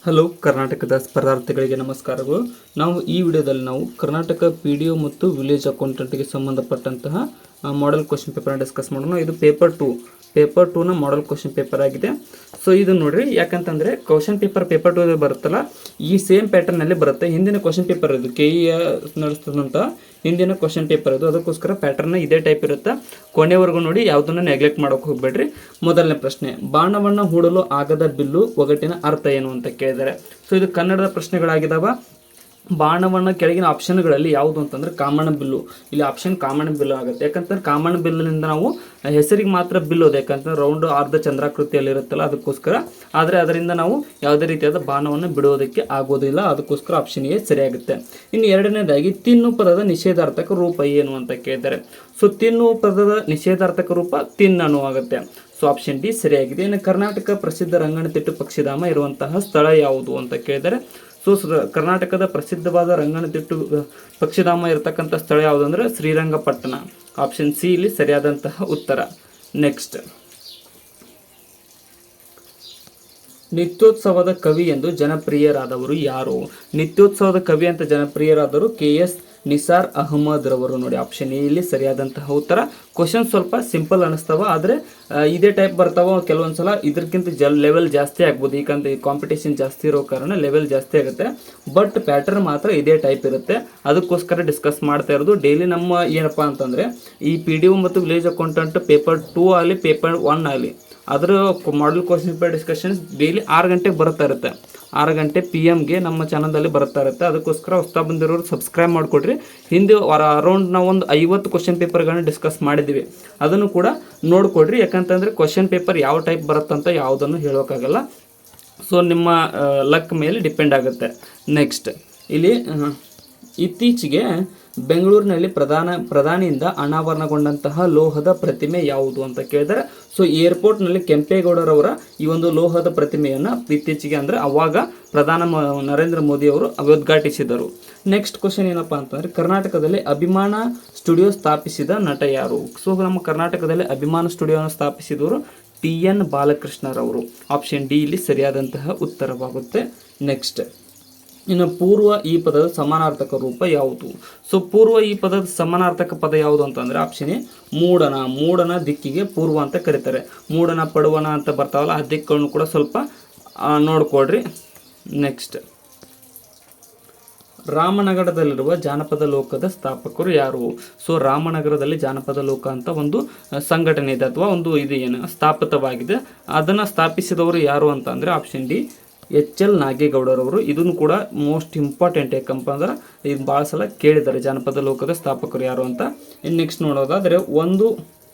Hello ಕರ್ನಾಟಕದ ಸ್ಪರ್ಧಾರ್ಥಿಗಳಿಗೆ ನಮಸ್ಕಾರಗಳು. ನಾವು ಈ ವಿಡಿಯೋದಲ್ಲಿ ಕರ್ನಾಟಕ PDO ಮತ್ತು ವಿಲೇಜ್ ಅಕೌಂಟೆಂಟ್ಗೆ ಸಂಬಂಧಪಟ್ಟಂತಹ ಮಾಡೆಲ್ ಕ್ವಶನ್ ಪೇಪರ್ನ ಡಿಸ್ಕಸ್ ಮಾಡೋಣ. ಇದು ಪೇಪರ್ 2ನ ಮಾಡೆಲ್ ಕ್ವಶನ್ ಪೇಪರ್ ಆಗಿದೆ. ಸೊ ಇದು ನೋಡ್ರಿ, ಯಾಕಂತಂದರೆ ಕ್ವಶನ್ ಪೇಪರ್ 2 ಬರುತ್ತಲ್ಲ, ಈ ಸೇಮ್ ಪ್ಯಾಟರ್ನಲ್ಲಿ ಬರುತ್ತೆ. ಹಿಂದಿನ ಕ್ವಶನ್ ಪೇಪರ್ ಇದು KE ನಡೆಸ್ತದಂಥ ಹಿಂದಿನ ಕ್ವಶನ್ ಪೇಪರ್ ಇದು, ಅದಕ್ಕೋಸ್ಕರ ಪ್ಯಾಟರ್ನ್ ಇದೇ ಟೈಪ್ ಇರುತ್ತೆ. ಕೊನೆವರೆಗೂ ನೋಡಿ, ಯಾವುದನ್ನು ನೆಗ್ಲೆಕ್ಟ್ ಮಾಡೋಕೆ ಹೋಗಬೇಡ್ರಿ. ಮೊದಲನೇ ಪ್ರಶ್ನೆ, ಬಾಣವನ್ನು ಹೂಡಲು ಆಗದ ಬಿಲ್ಲು ಒಗಟಿನ ಅರ್ಥ ಏನು ಅಂತ ಕೇಳಿದ್ದಾರೆ. ಸೊ ಇದು ಕನ್ನಡದ ಪ್ರಶ್ನೆಗಳಾಗಿದ್ದಾವ. ಬಾಣವನ್ನು ಕೆಳಗಿನ ಆಪ್ಷನ್ಗಳಲ್ಲಿ ಯಾವುದು ಅಂತಂದರೆ ಕಾಮಣ್ಣ ಬಿಲ್ಲು. ಇಲ್ಲಿ ಆಪ್ಷನ್ ಕಾಮಣ್ಣ ಬಿಲ್ಲು ಆಗುತ್ತೆ. ಯಾಕಂತಂದ್ರೆ ಕಾಮಣ್ಣ ಬಿಲ್ಲಿನಿಂದ ನಾವು ಹೆಸರಿಗೆ ಮಾತ್ರ ಬಿಲ್ಲು ಅದು, ಯಾಕಂತಂದ್ರೆ ರೌಂಡ್ ಅರ್ಧ ಚಂದ್ರಾಕೃತಿಯಲ್ಲಿ ಇರುತ್ತಲ್ಲ, ಅದಕ್ಕೋಸ್ಕರ. ಆದರೆ ಅದರಿಂದ ನಾವು ಯಾವುದೇ ರೀತಿಯಾದ ಬಾಣವನ್ನು ಬಿಡುವುದಕ್ಕೆ ಆಗೋದಿಲ್ಲ, ಅದಕ್ಕೋಸ್ಕರ ಆಪ್ಷನ್ ಎ ಸರಿಯಾಗುತ್ತೆ. ಇನ್ನು ಎರಡನೇದಾಗಿ, ತಿನ್ನು ಪದದ ನಿಷೇಧಾರ್ಥಕ ರೂಪ ಏನು ಅಂತ ಕೇಳಿದ್ದಾರೆ. ಸೊ ತಿನ್ನು ಪದದ ನಿಷೇಧಾರ್ಥಕ ರೂಪ ತಿನ್ನನು ಆಗುತ್ತೆ. ಸೊ ಆಪ್ಷನ್ ಡಿ ಸರಿಯಾಗಿದೆ. ಇನ್ನು ಕರ್ನಾಟಕ ಪ್ರಸಿದ್ಧ ರಂಗನತಿಟ್ಟು ಪಕ್ಷಿಧಾಮ ಇರುವಂತಹ ಸ್ಥಳ ಯಾವುದು ಅಂತ ಕೇಳಿದರೆ, ಸೊ ಕರ್ನಾಟಕದ ಪ್ರಸಿದ್ಧವಾದ ರಂಗನತಿಟ್ಟು ಪಕ್ಷಿಧಾಮ ಇರತಕ್ಕಂಥ ಸ್ಥಳ ಯಾವುದು ಅಂದರೆ ಶ್ರೀರಂಗಪಟ್ಟಣ. ಆಪ್ಷನ್ ಸಿ ಇಲ್ಲಿ ಸರಿಯಾದಂತಹ ಉತ್ತರ. ನೆಕ್ಸ್ಟ್, ನಿತ್ಯೋತ್ಸವದ ಕವಿ ಎಂದು ಜನಪ್ರಿಯರಾದವರು ಯಾರು? ನಿತ್ಯೋತ್ಸವದ ಕವಿ ಅಂತ ಜನಪ್ರಿಯರಾದವರು KS ನಿಸಾರ್ ಅಹಮದ್ ರವರು. ನೋಡಿ, ಆಪ್ಷನ್ ಎ ಇಲ್ಲಿ ಸರಿಯಾದಂತಹ ಉತ್ತರ. ಕ್ವಶನ್ ಸ್ವಲ್ಪ ಸಿಂಪಲ್ ಅನಿಸ್ತಾವ, ಆದರೆ ಇದೇ ಟೈಪ್ ಬರ್ತಾವ. ಕೆಲವೊಂದ್ಸಲ ಇದಕ್ಕಿಂತ ಲೆವೆಲ್ ಜಾಸ್ತಿ ಆಗ್ಬೋದು, ಯಾಕಂದ್ರೆ ಕಾಂಪಿಟೇಷನ್ ಜಾಸ್ತಿ ಇರೋ ಕಾರಣ ಲೆವೆಲ್ ಜಾಸ್ತಿ ಆಗುತ್ತೆ. ಬಟ್ ಪ್ಯಾಟರ್ನ್ ಮಾತ್ರ ಇದೇ ಟೈಪ್ ಇರುತ್ತೆ, ಅದಕ್ಕೋಸ್ಕರ ಡಿಸ್ಕಸ್ ಮಾಡ್ತಾ ಇರೋದು. ಡೈಲಿ ನಮ್ಮ ಏನಪ್ಪ ಅಂತಂದರೆ ಈ PDO ಮತ್ತು ವಿಲೇಜ್ ಅಕೌಂಟೆಂಟ್ ಪೇಪರ್ 2 ಆಗಲಿ ಪೇಪರ್ 1 ಆಗಲಿ, ಅದರ model question paper discussions daily 6 ಗಂಟೆಗೆ ಬರ್ತಾ ಇರುತ್ತೆ. 6 ಗಂಟೆ PM ನಮ್ಮ ಚಾನಲ್ದಲ್ಲಿ ಬರ್ತಾ ಇರುತ್ತೆ. ಅದಕ್ಕೋಸ್ಕರ ಹೊಸ್ತಾ ಬಂದಿರೋರು ಸಬ್ಸ್ಕ್ರೈಬ್ ಮಾಡಿಕೊಡ್ರಿ. ಹಿಂದೆ ಅರೌಂಡ್ ನಾವು ಒಂದು 50 ಕ್ವಶನ್ ಪೇಪರ್ಗಳನ್ನ ಡಿಸ್ಕಸ್ ಮಾಡಿದ್ದೀವಿ, ಅದನ್ನು ಕೂಡ ನೋಡಿಕೊಡ್ರಿ. ಯಾಕಂತಂದರೆ ಕ್ವಶನ್ ಪೇಪರ್ ಯಾವ ಟೈಪ್ ಬರುತ್ತಂತ ಯಾವುದನ್ನು ಹೇಳೋಕ್ಕಾಗಲ್ಲ. ಸೊ ನಿಮ್ಮ ಲಕ್ ಮೇಲೆ ಡಿಪೆಂಡ್ ಆಗುತ್ತೆ. ನೆಕ್ಸ್ಟ್, ಇಲ್ಲಿ ಇತ್ತೀಚೆಗೆ ಬೆಂಗಳೂರಿನಲ್ಲಿ ಪ್ರಧಾನಿಯಿಂದ ಅನಾವರಣಗೊಂಡಂತಹ ಲೋಹದ ಪ್ರತಿಮೆ ಯಾವುದು ಅಂತ ಕೇಳಿದರೆ, ಸೊ ಏರ್ಪೋರ್ಟ್ನಲ್ಲಿ ಕೆಂಪೇಗೌಡರವರ ಈ ಒಂದು ಲೋಹದ ಪ್ರತಿಮೆಯನ್ನು ಇತ್ತೀಚೆಗೆ ಅಂದರೆ ಅವಾಗ ನರೇಂದ್ರ ಮೋದಿ ಅವರು ಉದ್ಘಾಟಿಸಿದರು. ನೆಕ್ಸ್ಟ್ ಕ್ವಶನ್ ಏನಪ್ಪ ಅಂತಂದರೆ, ಕರ್ನಾಟಕದಲ್ಲಿ ಅಭಿಮಾನ ಸ್ಟುಡಿಯೋ ಸ್ಥಾಪಿಸಿದ ನಟ ಯಾರು? ಸೊ ನಮ್ಮ ಕರ್ನಾಟಕದಲ್ಲಿ ಅಭಿಮಾನ ಸ್ಟುಡಿಯೋನ ಸ್ಥಾಪಿಸಿದವರು TN ಬಾಲಕೃಷ್ಣರವರು. ಆಪ್ಷನ್ ಡಿ ಇಲ್ಲಿ ಸರಿಯಾದಂತಹ ಉತ್ತರವಾಗುತ್ತೆ. ನೆಕ್ಸ್ಟ್, ಇನ್ನು ಪೂರ್ವ ಈ ಪದದ ಸಮಾನಾರ್ಥಕ ರೂಪ ಯಾವುದು? ಸೊ ಪೂರ್ವ ಈ ಪದದ ಸಮಾನಾರ್ಥಕ ಪದ ಯಾವುದು ಅಂತಂದರೆ ಆಪ್ಷನ್ ಎ ಮೂಡನ. ಮೂಡನ ದಿಕ್ಕಿಗೆ ಪೂರ್ವ ಅಂತ ಕರೀತಾರೆ. ಮೂಡನ ಪಡುವನ ಅಂತ ಬರ್ತಾವಲ್ಲ, ಆ ದಿಕ್ಕನ್ನು ಕೂಡ ಸ್ವಲ್ಪ ನೋಡ್ಕೊಳ್ರಿ. ನೆಕ್ಸ್ಟ್, ರಾಮನಗರದಲ್ಲಿರುವ ಜಾನಪದ ಲೋಕದ ಸ್ಥಾಪಕರು ಯಾರು? ಸೊ ರಾಮನಗರದಲ್ಲಿ ಜಾನಪದ ಲೋಕ ಅಂತ ಒಂದು ಸಂಘಟನೆ ಇದೆ, ಅಥವಾ ಒಂದು ಇದು ಏನು ಸ್ಥಾಪಿತವಾಗಿದೆ. ಅದನ್ನು ಸ್ಥಾಪಿಸಿದವರು ಯಾರು ಅಂತ ಅಂದರೆ ಆಪ್ಷನ್ ಡಿ HL ನಾಗೇಗೌಡರವರು. ಇದನ್ನು ಕೂಡ ಮೋಸ್ಟ್ ಇಂಪಾರ್ಟೆಂಟ್, ಯಾಕಂಪ ಅಂದ್ರೆ ಇದು ಭಾಳ ಸಲ ಕೇಳಿದ್ದಾರೆ, ಜಾನಪದ ಲೋಕದ ಸ್ಥಾಪಕರು ಯಾರು ಅಂತ. ಇನ್ನು ನೆಕ್ಸ್ಟ್ ನೋಡೋದಾದರೆ, ಒಂದು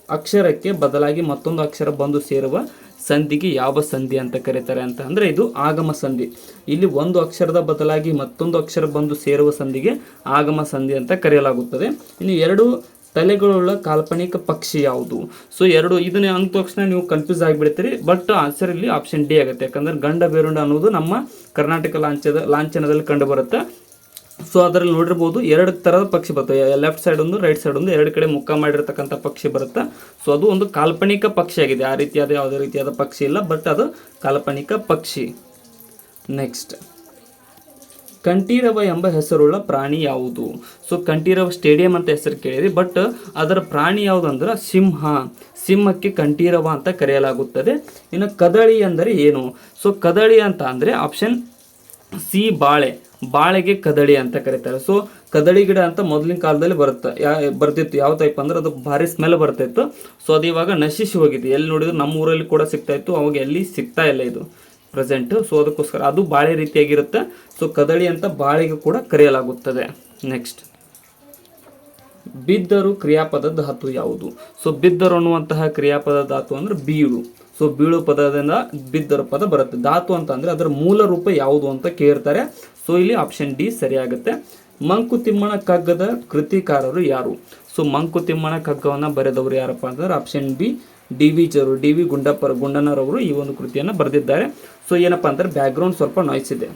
ಅಕ್ಷರಕ್ಕೆ ಬದಲಾಗಿ ಮತ್ತೊಂದು ಅಕ್ಷರ ಬಂದು ಸೇರುವ ಸಂಧಿಗೆ ಯಾವ ಸಂಧಿ ಅಂತ ಕರೀತಾರೆ ಅಂತ ಅಂದರೆ ಇದು ಆಗಮ ಸಂಧಿ. ಇಲ್ಲಿ ಒಂದು ಅಕ್ಷರದ ಬದಲಾಗಿ ಮತ್ತೊಂದು ಅಕ್ಷರ ಬಂದು ಸೇರುವ ಸಂಧಿಗೆ ಆಗಮ ಸಂಧಿ ಅಂತ ಕರೆಯಲಾಗುತ್ತದೆ. ಇನ್ನು ಎರಡು ತಲೆಗಳುಳ್ಳ ಕಾಲ್ಪನಿಕ ಪಕ್ಷಿ ಯಾವುದು? ಸೊ ಇದನ್ನ ಅಂದ ತಕ್ಷಣ ನೀವು ಕನ್ಫ್ಯೂಸ್ ಆಗಿಬಿಡ್ತೀರಿ, ಬಟ್ ಆನ್ಸರ್ ಇಲ್ಲಿ ಆಪ್ಷನ್ ಡಿ ಆಗುತ್ತೆ. ಯಾಕಂದ್ರೆ ಗಂಡ ಬೇರುಂಡ ಅನ್ನೋದು ನಮ್ಮ ಕರ್ನಾಟಕ ಲಾಂಛನದಲ್ಲಿ ಕಂಡು ಬರುತ್ತೆ. ಸೊ ಅದರಲ್ಲಿ ನೋಡಿರ್ಬೋದು, 2 ಥರದ ಪಕ್ಷಿ ಬರ್ತವೆ. ಲೆಫ್ಟ್ ಸೈಡ್ ಒಂದು, ರೈಟ್ ಸೈಡ್ ಒಂದು, 2 ಕಡೆ ಮುಖ ಮಾಡಿರ್ತಕ್ಕಂಥ ಪಕ್ಷಿ ಬರುತ್ತೆ. ಸೊ ಅದು ಒಂದು ಕಾಲ್ಪನಿಕ ಪಕ್ಷಿ ಆಗಿದೆ. ಆ ರೀತಿಯಾದ ಯಾವುದೇ ರೀತಿಯಾದ ಪಕ್ಷಿ ಇಲ್ಲ, ಬಟ್ ಅದು ಕಾಲ್ಪನಿಕ ಪಕ್ಷಿ. ನೆಕ್ಸ್ಟ್, ಕಂಠೀರವ ಎಂಬ ಹೆಸರುಳ್ಳ ಪ್ರಾಣಿ ಯಾವುದು? ಸೊ ಕಂಠೀರವ ಸ್ಟೇಡಿಯಂ ಅಂತ ಹೆಸರು ಕೇಳಿರಿ, ಬಟ್ ಅದರ ಪ್ರಾಣಿ ಯಾವುದು ಅಂದ್ರೆ ಸಿಂಹ. ಸಿಂಹಕ್ಕೆ ಕಂಠೀರವ ಅಂತ ಕರೆಯಲಾಗುತ್ತದೆ. ಇನ್ನು ಕದಳಿ ಅಂದರೆ ಏನು? ಸೊ ಕದಳಿ ಅಂತ ಅಂದರೆ ಆಪ್ಷನ್ ಸಿ ಬಾಳೆ. ಬಾಳೆಗೆ ಕದಳಿ ಅಂತ ಕರೀತಾರೆ. ಸೊ ಕದಳಿ ಗಿಡ ಅಂತ ಮೊದಲಿನ ಕಾಲದಲ್ಲಿ ಬರ್ತಿತ್ತು. ಯಾವ ಟೈಪ್ ಅಂದ್ರೆ ಅದು ಭಾರಿ ಸ್ಮೆಲ್ ಬರ್ತಾಯಿತ್ತು. ಸೊ ಅದು ಇವಾಗ ನಶಿಸಿ ಹೋಗಿದೆ. ಎಲ್ಲಿ ನೋಡಿದ್ರು ನಮ್ಮ ಊರಲ್ಲಿ ಕೂಡ ಸಿಗ್ತಾ ಇತ್ತು, ಅವಾಗ ಎಲ್ಲಿ ಸಿಗ್ತಾ ಇಲ್ಲ ಇದು ಪ್ರೆಸೆಂಟ್. ಸೊ ಅದಕ್ಕೋಸ್ಕರ ಅದು ಬಾಳೆ ರೀತಿಯಾಗಿರುತ್ತೆ. ಸೊ ಕದಳಿ ಅಂತ ಬಾಳೆಗೆ ಕೂಡ ಕರೆಯಲಾಗುತ್ತದೆ. ನೆಕ್ಸ್ಟ್, ಬಿದ್ದರು ಕ್ರಿಯಾಪದ ಧಾತು ಯಾವುದು? ಸೊ ಬಿದ್ದರು ಅನ್ನುವಂತಹ ಕ್ರಿಯಾಪದ ಧಾತು ಅಂದ್ರೆ ಬೀಳು. ಸೊ ಬೀಳು ಪದದಿಂದ ಬಿದ್ದರು ಪದ ಬರುತ್ತೆ. ಧಾತು ಅಂತ ಅಂದರೆ ಅದರ ಮೂಲ ರೂಪ ಯಾವುದು ಅಂತ ಕೇಳ್ತಾರೆ. ಸೊ ಇಲ್ಲಿ ಆಪ್ಷನ್ ಡಿ ಸರಿಯಾಗುತ್ತೆ. ಮಂಕುತಿಮ್ಮನ ಕಗ್ಗದ ಕೃತಿಕಾರರು ಯಾರು? ಸೊ ಮಂಕುತಿಮ್ಮನ ಕಗ್ಗವನ್ನು ಬರೆದವರು ಯಾರಪ್ಪ ಅಂತಂದ್ರೆ ಆಪ್ಷನ್ ಬಿ DV ಗುಂಡಣ್ಣರವರು ಈ ಒಂದು ಕೃತಿಯನ್ನು ಬರೆದಿದ್ದಾರೆ. ಸೊ ಏನಪ್ಪ ಅಂದರೆ ಬ್ಯಾಕ್ಗ್ರೌಂಡ್ ಸ್ವಲ್ಪ ನಾಯ್ಸ್ ಇದೆ,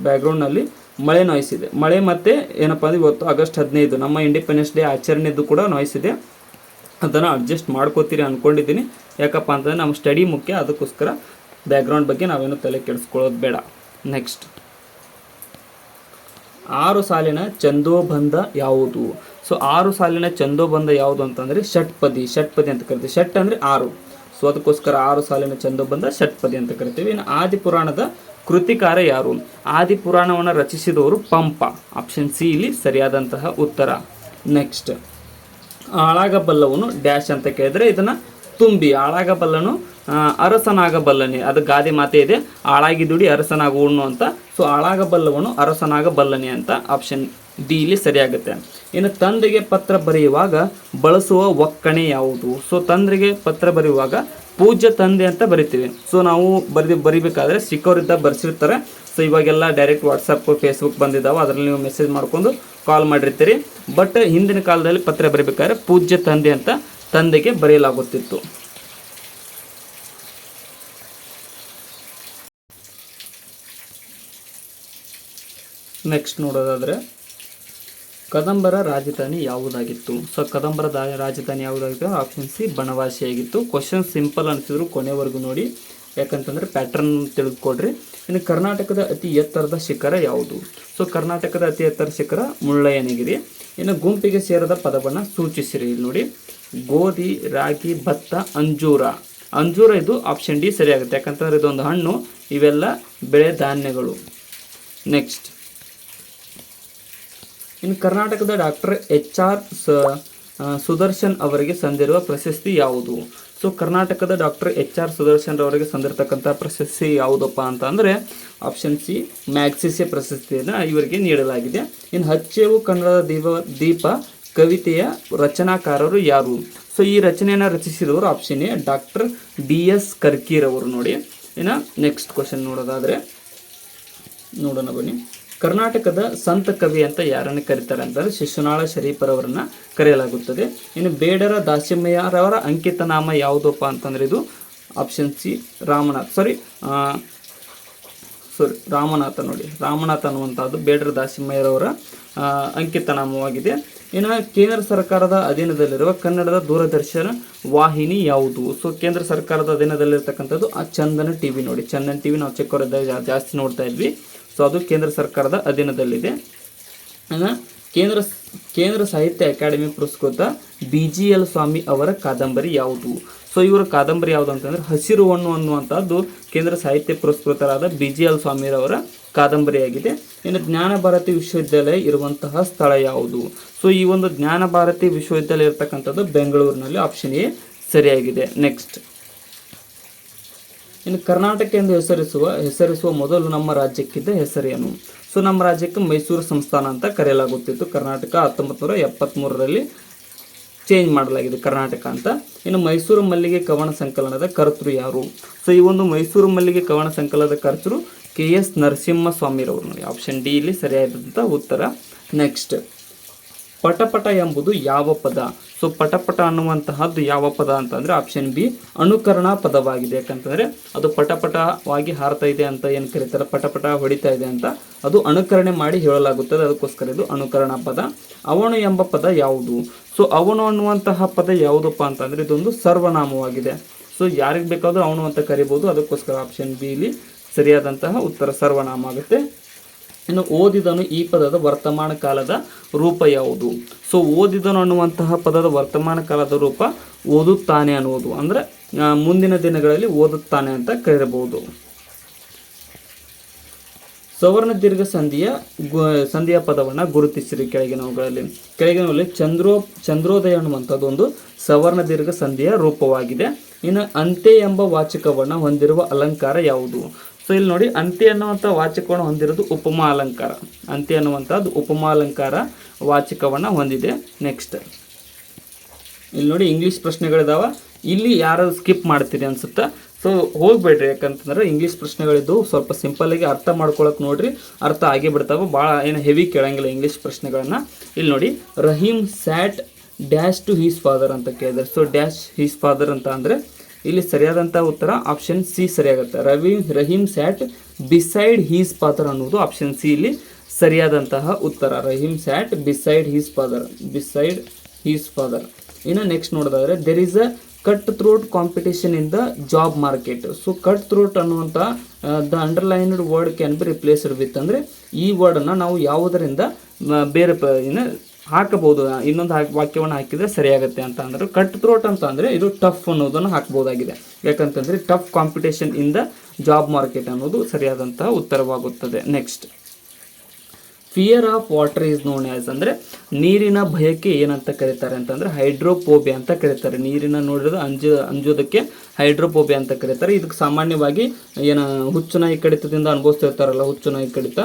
ಬ್ಯಾಕ್ಗ್ರೌಂಡ್ನಲ್ಲಿ ಮಳೆ ನಾಯ್ಸ್ ಇದೆ. ಮಳೆ ಮತ್ತು ಏನಪ್ಪ ಅಂದರೆ ಇವತ್ತು ಆಗಸ್ಟ್ 15 ನಮ್ಮ ಇಂಡಿಪೆಂಡೆನ್ಸ್ ಡೇ ಆಚರಣೆದು ಕೂಡ ನಾಯ್ಸ್ ಇದೆ. ಅದನ್ನು ಅಡ್ಜಸ್ಟ್ ಮಾಡ್ಕೋತೀರಿ ಅಂದ್ಕೊಂಡಿದ್ದೀನಿ. ಯಾಕಪ್ಪ ಅಂತಂದರೆ ನಮ್ಮ ಸ್ಟಡಿ ಮುಖ್ಯ, ಅದಕ್ಕೋಸ್ಕರ ಬ್ಯಾಕ್ಗ್ರೌಂಡ್ ಬಗ್ಗೆ ನಾವೇನು ತಲೆ ಕೆಡಿಸ್ಕೊಳ್ಳೋದು ಬೇಡ. ನೆಕ್ಸ್ಟ್ 6 ಸಾಲಿನ ಛಂದೋಬಂಧ ಯಾವುದು? ಸೊ 6 ಸಾಲಿನ ಛಂದೋಬಂಧ ಯಾವುದು ಅಂತಂದರೆ ಷಟ್ಪದಿ ಅಂತ ಕರಿತೀವಿ. ಷಟ್ ಅಂದರೆ 6, ಸೊ ಅದಕ್ಕೋಸ್ಕರ 6 ಸಾಲಿನ ಛಂದೋಬಂಧ ಷಟ್ಪದಿ ಅಂತ ಕರಿತೀವಿ. ಇನ್ನು ಆದಿಪುರಾಣದ ಕೃತಿಕಾರ ಯಾರು? ಆದಿಪುರಾಣವನ್ನು ರಚಿಸಿದವರು ಪಂಪ. ಆಪ್ಷನ್ ಸಿ ಇಲ್ಲಿ ಸರಿಯಾದಂತಹ ಉತ್ತರ. ನೆಕ್ಸ್ಟ್, ಆಳಾಗಬಲ್ಲವನು ಡ್ಯಾಶ್ ಅಂತ ಕೇಳಿದರೆ ಇದನ್ನು ತುಂಬಿ, ಆಳಾಗಬಲ್ಲನು ಅರಸನಾಗಬಲ್ಲನೆ, ಅದು ಗಾದೆ ಮಾತೆ ಇದೆ, ಆಳಾಗಿ ದುಡಿ ಅರಸನಾಗುವನು ಅಂತ. ಸೊ ಆಳಾಗಬಲ್ಲವನು ಅರಸನಾಗಬಲ್ಲನೆ ಅಂತ ಆಪ್ಷನ್ ಡಿ ಇಲ್ಲಿ ಸರಿಯಾಗುತ್ತೆ. ಇನ್ನು ತಂದೆಗೆ ಪತ್ರ ಬರೆಯುವಾಗ ಬಳಸುವ ಒಕ್ಕಣೆ ಯಾವುದು? ಸೊ ತಂದೆಗೆ ಪತ್ರ ಬರೆಯುವಾಗ ಪೂಜ್ಯ ತಂದೆ ಅಂತ ಬರಿತೀವಿ. ಸೊ ನಾವು ಬರಿಬೇಕಾದ್ರೆ ಸಿಕ್ಕವರಿದ್ದ ಬರ್ಸಿರ್ತಾರೆ. ಸೊ ಇವಾಗೆಲ್ಲ ಡೈರೆಕ್ಟ್ ವಾಟ್ಸಪ್ ಫೇಸ್ಬುಕ್ ಬಂದಿದ್ದಾವೆ, ಅದರಲ್ಲಿ ನೀವು ಮೆಸೇಜ್ ಮಾಡ್ಕೊಂಡು ಕಾಲ್ ಮಾಡಿರ್ತೀರಿ. ಬಟ್ ಹಿಂದಿನ ಕಾಲದಲ್ಲಿ ಪತ್ರ ಬರಿಬೇಕಾದ್ರೆ ಪೂಜ್ಯ ತಂದೆ ಅಂತ ತಂದೆಗೆ ಬರೆಯಲಾಗುತ್ತಿತ್ತು. ನೆಕ್ಸ್ಟ್ ನೋಡೋದಾದರೆ ಕದಂಬರ ರಾಜಧಾನಿ ಯಾವುದಾಗಿತ್ತು? ಸೊ ಕದಂಬರ ರಾಜಧಾನಿ ಯಾವುದಾಗಿತ್ತು? ಆಪ್ಷನ್ ಸಿ ಬನವಾಸಿಯಾಗಿತ್ತು. ಕ್ವಶನ್ ಸಿಂಪಲ್ ಅನಿಸಿದ್ರು ಕೊನೆವರೆಗೂ ನೋಡಿ, ಯಾಕಂತಂದರೆ ಪ್ಯಾಟರ್ನ್ ತಿಳಿದುಕೊಡ್ರಿ. ಇನ್ನು ಕರ್ನಾಟಕದ ಅತಿ ಎತ್ತರದ ಶಿಖರ ಯಾವುದು? ಸೊ ಕರ್ನಾಟಕದ ಅತಿ ಎತ್ತರ ಶಿಖರ ಮುಳ್ಳಯ್ಯನಗಿರಿ. ಇನ್ನು ಗುಂಪಿಗೆ ಸೇರದ ಪದವನ್ನು ಸೂಚಿಸಿರಿ. ಇಲ್ಲಿ ನೋಡಿ, ಗೋಧಿ, ರಾಗಿ, ಭತ್ತ, ಅಂಜೂರ. ಇದು ಆಪ್ಷನ್ ಡಿ ಸರಿಯಾಗುತ್ತೆ, ಯಾಕಂತಂದರೆ ಇದೊಂದು ಹಣ್ಣು, ಇವೆಲ್ಲ ಬೆಳೆ ಧಾನ್ಯಗಳು. ನೆಕ್ಸ್ಟ್, ಇನ್ನು ಕರ್ನಾಟಕದ ಡಾಕ್ಟರ್ HR ಸುದರ್ಶನ್ ಅವರಿಗೆ ಸಂದಿರುವ ಪ್ರಶಸ್ತಿ ಯಾವುದು? ಸೊ ಕರ್ನಾಟಕದ ಡಾಕ್ಟರ್ HR ಸುದರ್ಶನ್ ಅವರಿಗೆ ಸಂದಿರತಕ್ಕಂಥ ಪ್ರಶಸ್ತಿ ಯಾವುದಪ್ಪ ಅಂತ ಅಂದರೆ ಆಪ್ಷನ್ ಸಿ ಮ್ಯಾಗ್ಸೆಸೆ ಪ್ರಶಸ್ತಿಯನ್ನು ಇವರಿಗೆ ನೀಡಲಾಗಿದೆ. ಇನ್ನು ಹಚ್ಚೇವು ಕನ್ನಡದ ದೀಪ ಕವಿತೆಯ ರಚನಾಕಾರರು ಯಾರು? ಸೊ ಈ ರಚನೆಯನ್ನು ರಚಿಸಿದವರು ಆಪ್ಷನ್ ಎ ಡಾಕ್ಟರ್ DS ಕರ್ಕೀರವರು. ನೋಡಿ, ಇನ್ನು ನೆಕ್ಸ್ಟ್ ಕ್ವಶನ್ ನೋಡೋದಾದರೆ ನೋಡೋಣ ಬನ್ನಿ. ಕರ್ನಾಟಕದ ಸಂತ ಕವಿ ಅಂತ ಯಾರನ್ನು ಕರೀತಾರೆ ಅಂತಂದರೆ ಶಿಶುನಾಳ ಶರೀಫರವರನ್ನು ಕರೆಯಲಾಗುತ್ತದೆ. ಇನ್ನು ಬೇಡರ ದಾಸಿಮಯ್ಯರವರ ಅಂಕಿತ ನಾಮ ಯಾವುದಪ್ಪ ಅಂತಂದರೆ ಇದು ಆಪ್ಷನ್ ಸಿ ರಾಮನಾಥ. ನೋಡಿ, ರಾಮನಾಥ ಅನ್ನುವಂಥದ್ದು ಬೇಡರ ದಾಸಿಮಯ್ಯರವರ ಅಂಕಿತ ನಾಮವಾಗಿದೆ. ಇನ್ನು ಕೇಂದ್ರ ಸರ್ಕಾರದ ಅಧೀನದಲ್ಲಿರುವ ಕನ್ನಡದ ದೂರದರ್ಶನ ವಾಹಿನಿ ಯಾವುದು? ಸೊ ಕೇಂದ್ರ ಸರ್ಕಾರದ ಅಧೀನದಲ್ಲಿರ್ತಕ್ಕಂಥದ್ದು ಚಂದನ TV. ನೋಡಿ, ಚಂದನ TV ನಾವು ಚಿಕ್ಕವರಿದ್ದಾಗ ಜಾಸ್ತಿ ನೋಡ್ತಾ ಇದ್ವಿ. ಸೊ ಅದು ಕೇಂದ್ರ ಸರ್ಕಾರದ ಅಧೀನದಲ್ಲಿದೆ. ಕೇಂದ್ರ ಸಾಹಿತ್ಯ ಅಕಾಡೆಮಿ ಪುರಸ್ಕೃತ BGL ಸ್ವಾಮಿ ಅವರ ಕಾದಂಬರಿ ಯಾವುದು? ಸೊ ಇವರ ಕಾದಂಬರಿ ಯಾವುದು ಅಂತಂದರೆ ಹಸಿರು ಹಣ್ಣು ಅನ್ನುವಂಥದ್ದು ಕೇಂದ್ರ ಸಾಹಿತ್ಯ ಪುರಸ್ಕೃತರಾದ BGL ಸ್ವಾಮಿರವರ ಕಾದಂಬರಿಯಾಗಿದೆ. ಇನ್ನು ಜ್ಞಾನ ಭಾರತಿ ವಿಶ್ವವಿದ್ಯಾಲಯ ಇರುವಂತಹ ಸ್ಥಳ ಯಾವುದು? ಸೊ ಈ ಒಂದು ಜ್ಞಾನ ಭಾರತಿ ವಿಶ್ವವಿದ್ಯಾಲಯ ಇರತಕ್ಕಂಥದ್ದು ಬೆಂಗಳೂರಿನಲ್ಲಿ. ಆಪ್ಷನ್ ಎ ಸರಿಯಾಗಿದೆ. ನೆಕ್ಸ್ಟ್, ಇನ್ನು ಕರ್ನಾಟಕ ಎಂದು ಹೆಸರಿಸುವ ಮೊದಲು ನಮ್ಮ ರಾಜ್ಯಕ್ಕಿದ್ದ ಹೆಸರೇನು? ಸೊ ನಮ್ಮ ರಾಜ್ಯಕ್ಕೆ ಮೈಸೂರು ಸಂಸ್ಥಾನ ಅಂತ ಕರೆಯಲಾಗುತ್ತಿತ್ತು. ಕರ್ನಾಟಕ 1973ರಲ್ಲಿ ಚೇಂಜ್ ಮಾಡಲಾಗಿದೆ ಕರ್ನಾಟಕ ಅಂತ. ಇನ್ನು ಮೈಸೂರು ಮಲ್ಲಿಗೆ ಕವನ ಸಂಕಲನದ ಕರ್ತೃ ಯಾರು? ಸೊ ಈ ಒಂದು ಮೈಸೂರು ಮಲ್ಲಿಗೆ ಕವನ ಸಂಕಲನದ ಕರ್ತೃ KS ನರಸಿಂಹಸ್ವಾಮಿರವರು. ನೋಡಿ, ಆಪ್ಷನ್ ಡಿ ಇಲ್ಲಿ ಸರಿಯಾದಂಥ ಉತ್ತರ. ನೆಕ್ಸ್ಟ್, ಪಟಪಟ ಎಂಬುದು ಯಾವ ಪದ? ಸೊ ಪಟಪಟ ಅನ್ನುವಂತಹದ್ದು ಯಾವ ಪದ ಅಂತಂದರೆ ಆಪ್ಷನ್ ಬಿ ಅನುಕರಣ ಪದವಾಗಿದೆ. ಯಾಕಂತಂದರೆ ಅದು ಪಟಪಟವಾಗಿ ಹಾರ್ತಾ ಇದೆ ಅಂತ ಏನು ಕರೀತಾರೆ, ಪಟಪಟ ಹೊಡಿತಾ ಇದೆ ಅಂತ, ಅದು ಅನುಕರಣೆ ಮಾಡಿ ಹೇಳಲಾಗುತ್ತದೆ, ಅದಕ್ಕೋಸ್ಕರ ಇದು ಅನುಕರಣ ಪದ. ಅವನು ಎಂಬ ಪದ ಯಾವುದು? ಸೊ ಅವನು ಅನ್ನುವಂತಹ ಪದ ಯಾವುದಪ್ಪ ಅಂತಂದರೆ ಇದೊಂದು ಸರ್ವನಾಮವಾಗಿದೆ. ಸೊ ಯಾರಿಗೆ ಬೇಕಾದರೂ ಅವನು ಅಂತ ಕರಿಬೋದು, ಅದಕ್ಕೋಸ್ಕರ ಆಪ್ಷನ್ ಬಿ ಇಲ್ಲಿ ಸರಿಯಾದಂತಹ ಉತ್ತರ ಸರ್ವನಾಮ ಆಗುತ್ತೆ. ಇನ್ನು ಓದಿದನು ಈ ಪದದ ವರ್ತಮಾನ ಕಾಲದ ರೂಪ ಯಾವುದು? ಸೊ ಓದಿದನು ಅನ್ನುವಂತಹ ಪದದ ವರ್ತಮಾನ ಕಾಲದ ರೂಪ ಓದುತ್ತಾನೆ ಅನ್ನುವುದು, ಅಂದರೆ ಮುಂದಿನ ದಿನಗಳಲ್ಲಿ ಓದುತ್ತಾನೆ ಅಂತ ಕರೆಯಬಹುದು. ಸವರ್ಣ ದೀರ್ಘ ಸಂಧಿಯ ಪದವನ್ನು ಗುರುತಿಸಿರಿ ಕೆಳಗಿನವುಗಳಲ್ಲಿ ಚಂದ್ರೋದಯ ಅನ್ನುವಂಥದ್ದು ಒಂದು ಸವರ್ಣ ದೀರ್ಘ ಸಂಧಿಯ ರೂಪವಾಗಿದೆ. ಇನ್ನು ಅಂತ್ಯ ಎಂಬ ವಾಚಕವನ್ನು ಹೊಂದಿರುವ ಅಲಂಕಾರ ಯಾವುದು? ಸೊ ಇಲ್ಲಿ ನೋಡಿ, ಅಂತ್ಯ ಅನ್ನುವಂಥ ವಾಚಕವನ್ನು ಹೊಂದಿರೋದು ಉಪಮಾ ಅಲಂಕಾರ. ಅಂತ್ಯ ಅನ್ನುವಂಥದ್ದು ಉಪಮಾ ಅಲಂಕಾರ ವಾಚಕವನ್ನು ಹೊಂದಿದೆ. ನೆಕ್ಸ್ಟ್, ಇಲ್ಲಿ ನೋಡಿ ಇಂಗ್ಲೀಷ್ ಪ್ರಶ್ನೆಗಳಿದಾವೆ. ಇಲ್ಲಿ ಯಾರು ಸ್ಕಿಪ್ ಮಾಡ್ತೀರಿ ಅನ್ಸುತ್ತಾ? ಸೊ ಹೋಗ್ಬೇಡ್ರಿ, ಯಾಕಂತಂದ್ರೆ ಇಂಗ್ಲೀಷ್ ಪ್ರಶ್ನೆಗಳಿದ್ದು ಸ್ವಲ್ಪ ಸಿಂಪಲ್ಲಾಗಿ ಅರ್ಥ ಮಾಡ್ಕೊಳಕ್ಕೆ ನೋಡ್ರಿ, ಅರ್ಥ ಆಗೇ ಬಿಡ್ತಾವೆ, ಭಾಳ ಏನು ಹೆವಿ ಕೇಳಂಗಿಲ್ಲ ಇಂಗ್ಲೀಷ್ ಪ್ರಶ್ನೆಗಳನ್ನು. ಇಲ್ಲಿ ನೋಡಿ, Rahim sat dash to his father ಅಂತ ಕೇಳಿದ್ದಾರೆ. ಸೊ ಡ್ಯಾಶ್ ಹೀಸ್ ಫಾದರ್ ಅಂತ ಅಂದರೆ ಇಲ್ಲಿ ಸರಿಯಾದಂಥ ಉತ್ತರ ಆಪ್ಷನ್ ಸಿ ಸರಿಯಾಗುತ್ತೆ. Rahim sat beside his father ಅನ್ನೋದು ಆಪ್ಷನ್ ಸಿ ಇಲ್ಲಿ ಸರಿಯಾದಂತಹ ಉತ್ತರ. Rahim sat beside his father. ಇನ್ನು ನೆಕ್ಸ್ಟ್ ನೋಡೋದಾದರೆ, there is a cut throat competition in the job market. So cut throat ಅನ್ನುವಂಥ the underlined word can be replaced with, ಅಂದರೆ ಈ ವರ್ಡನ್ನು ನಾವು ಯಾವುದರಿಂದ ಬೇರೆ ಹಾಕಬಹುದು, ಇನ್ನೊಂದು ವಾಕ್ಯವನ್ನು ಹಾಕಿದರೆ ಸರಿಯಾಗುತ್ತೆ ಅಂತ ಅಂದ್ರೆ ಕಟ್ ಥ್ರೋಟ್ ಅಂತ ಅಂದರೆ ಇದು ಟಫ್ ಅನ್ನೋದನ್ನು ಹಾಕಬಹುದಾಗಿದೆ. ಯಾಕಂತಂದರೆ tough competition in the job market ಅನ್ನೋದು ಸರಿಯಾದಂತಹ ಉತ್ತರವಾಗುತ್ತದೆ. Next, fear of water is known as, ಅಂದರೆ ನೀರಿನ ಭಯಕ್ಕೆ ಏನಂತ ಕರೀತಾರೆ ಅಂತಂದರೆ ಹೈಡ್ರೋಫೋಬಿಯಾ ಅಂತ ಕರೀತಾರೆ. ನೀರಿನ ನೋಡಿದ್ರೆ ಅಂಜೋದಕ್ಕೆ ಹೈಡ್ರೋಫೋಬಿಯಾ ಅಂತ ಕರೀತಾರೆ. ಇದಕ್ಕೆ ಸಾಮಾನ್ಯವಾಗಿ ಹುಚ್ಚು ನಾಯಿ ಕಡಿತದಿಂದ ಅನುಭವಿಸ್ತಿರ್ತಾರಲ್ಲ, ಹುಚ್ಚು ನಾಯಿ ಕಡಿತ,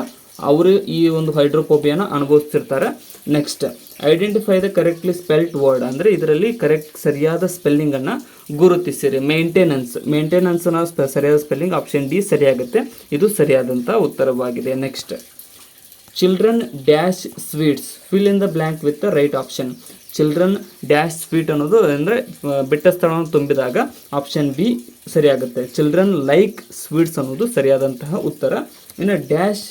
ಅವರು ಈ ಒಂದು ಹೈಡ್ರೋಫೋಬಿಯಾನ ಅನುಭವಿಸ್ತಿರ್ತಾರೆ. Next, identify the correctly spelt word, ಅಂದರೆ ಇದರಲ್ಲಿ ಸರಿಯಾದ ಸ್ಪೆಲ್ಲಿಂಗನ್ನು ಗುರುತಿಸಿರಿ. ಮೇಂಟೆನೆನ್ಸ್ನ ಸರಿಯಾದ ಸ್ಪೆಲ್ಲಿಂಗ್ ಆಪ್ಷನ್ ಡಿ ಸರಿಯಾಗುತ್ತೆ, ಇದು ಸರಿಯಾದಂಥ ಉತ್ತರವಾಗಿದೆ. Next, children dash sweets, fill in the blank with the right option. Children dash sweet ಅನ್ನೋದು ಅಂದರೆ ಬಿಟ್ಟ ಸ್ಥಳವನ್ನು ತುಂಬಿದಾಗ ಆಪ್ಷನ್ ಬಿ ಸರಿಯಾಗುತ್ತೆ. ಚಿಲ್ಡ್ರನ್ ಲೈಕ್ ಸ್ವೀಟ್ಸ್ ಅನ್ನೋದು ಸರಿಯಾದಂತಹ ಉತ್ತರ. ಇನ್ನು dash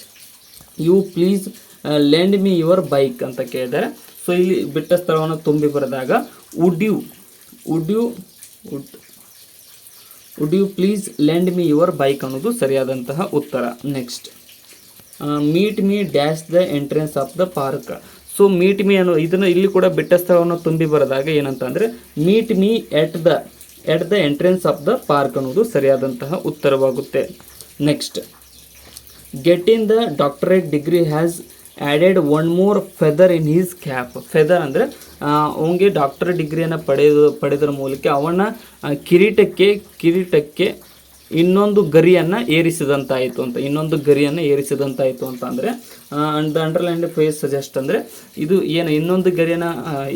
you please lend me your bike ಅಂತ ಕೇಳಿದ್ದಾರೆ. ಸೊ ಇಲ್ಲಿ ಬಿಟ್ಟ ಸ್ಥಳವನ್ನು ತುಂಬಿ ಬರೆದಾಗ would you please lend me your bike ಅನ್ನೋದು ಸರಿಯಾದಂತಹ ಉತ್ತರ. Next, meet me dash the entrance of the park. So meet me ಅನ್ನೋ ಇದನ್ನು ಇಲ್ಲಿ ಕೂಡ ಬಿಟ್ಟ ಸ್ಥಳವನ್ನು ತುಂಬಿ ಬರೆದಾಗ ಏನಂತ ಅಂದರೆ meet me at the entrance of the park ಅನ್ನೋದು ಸರಿಯಾದಂತಹ ಉತ್ತರವಾಗುತ್ತೆ. Next, getting the doctorate degree has added one more feather in his cap. Feather ಅಂದರೆ ಅವನಿಗೆ ಡಾಕ್ಟರ್ ಡಿಗ್ರಿಯನ್ನು ಪಡೆದರ ಮೂಲಕ ಅವನ ಕಿರೀಟಕ್ಕೆ ಇನ್ನೊಂದು ಗರಿಯನ್ನು ಏರಿಸಿದಂತಾಯಿತು ಅಂತ ಅಂದರೆ ದ ಅಂಡರ್ಲೈನ್ಡ್ ಫೇಸ್ ಸಜೆಸ್ಟ್, ಅಂದರೆ ಇದು ಏನು ಇನ್ನೊಂದು ಗರಿಯನ್ನು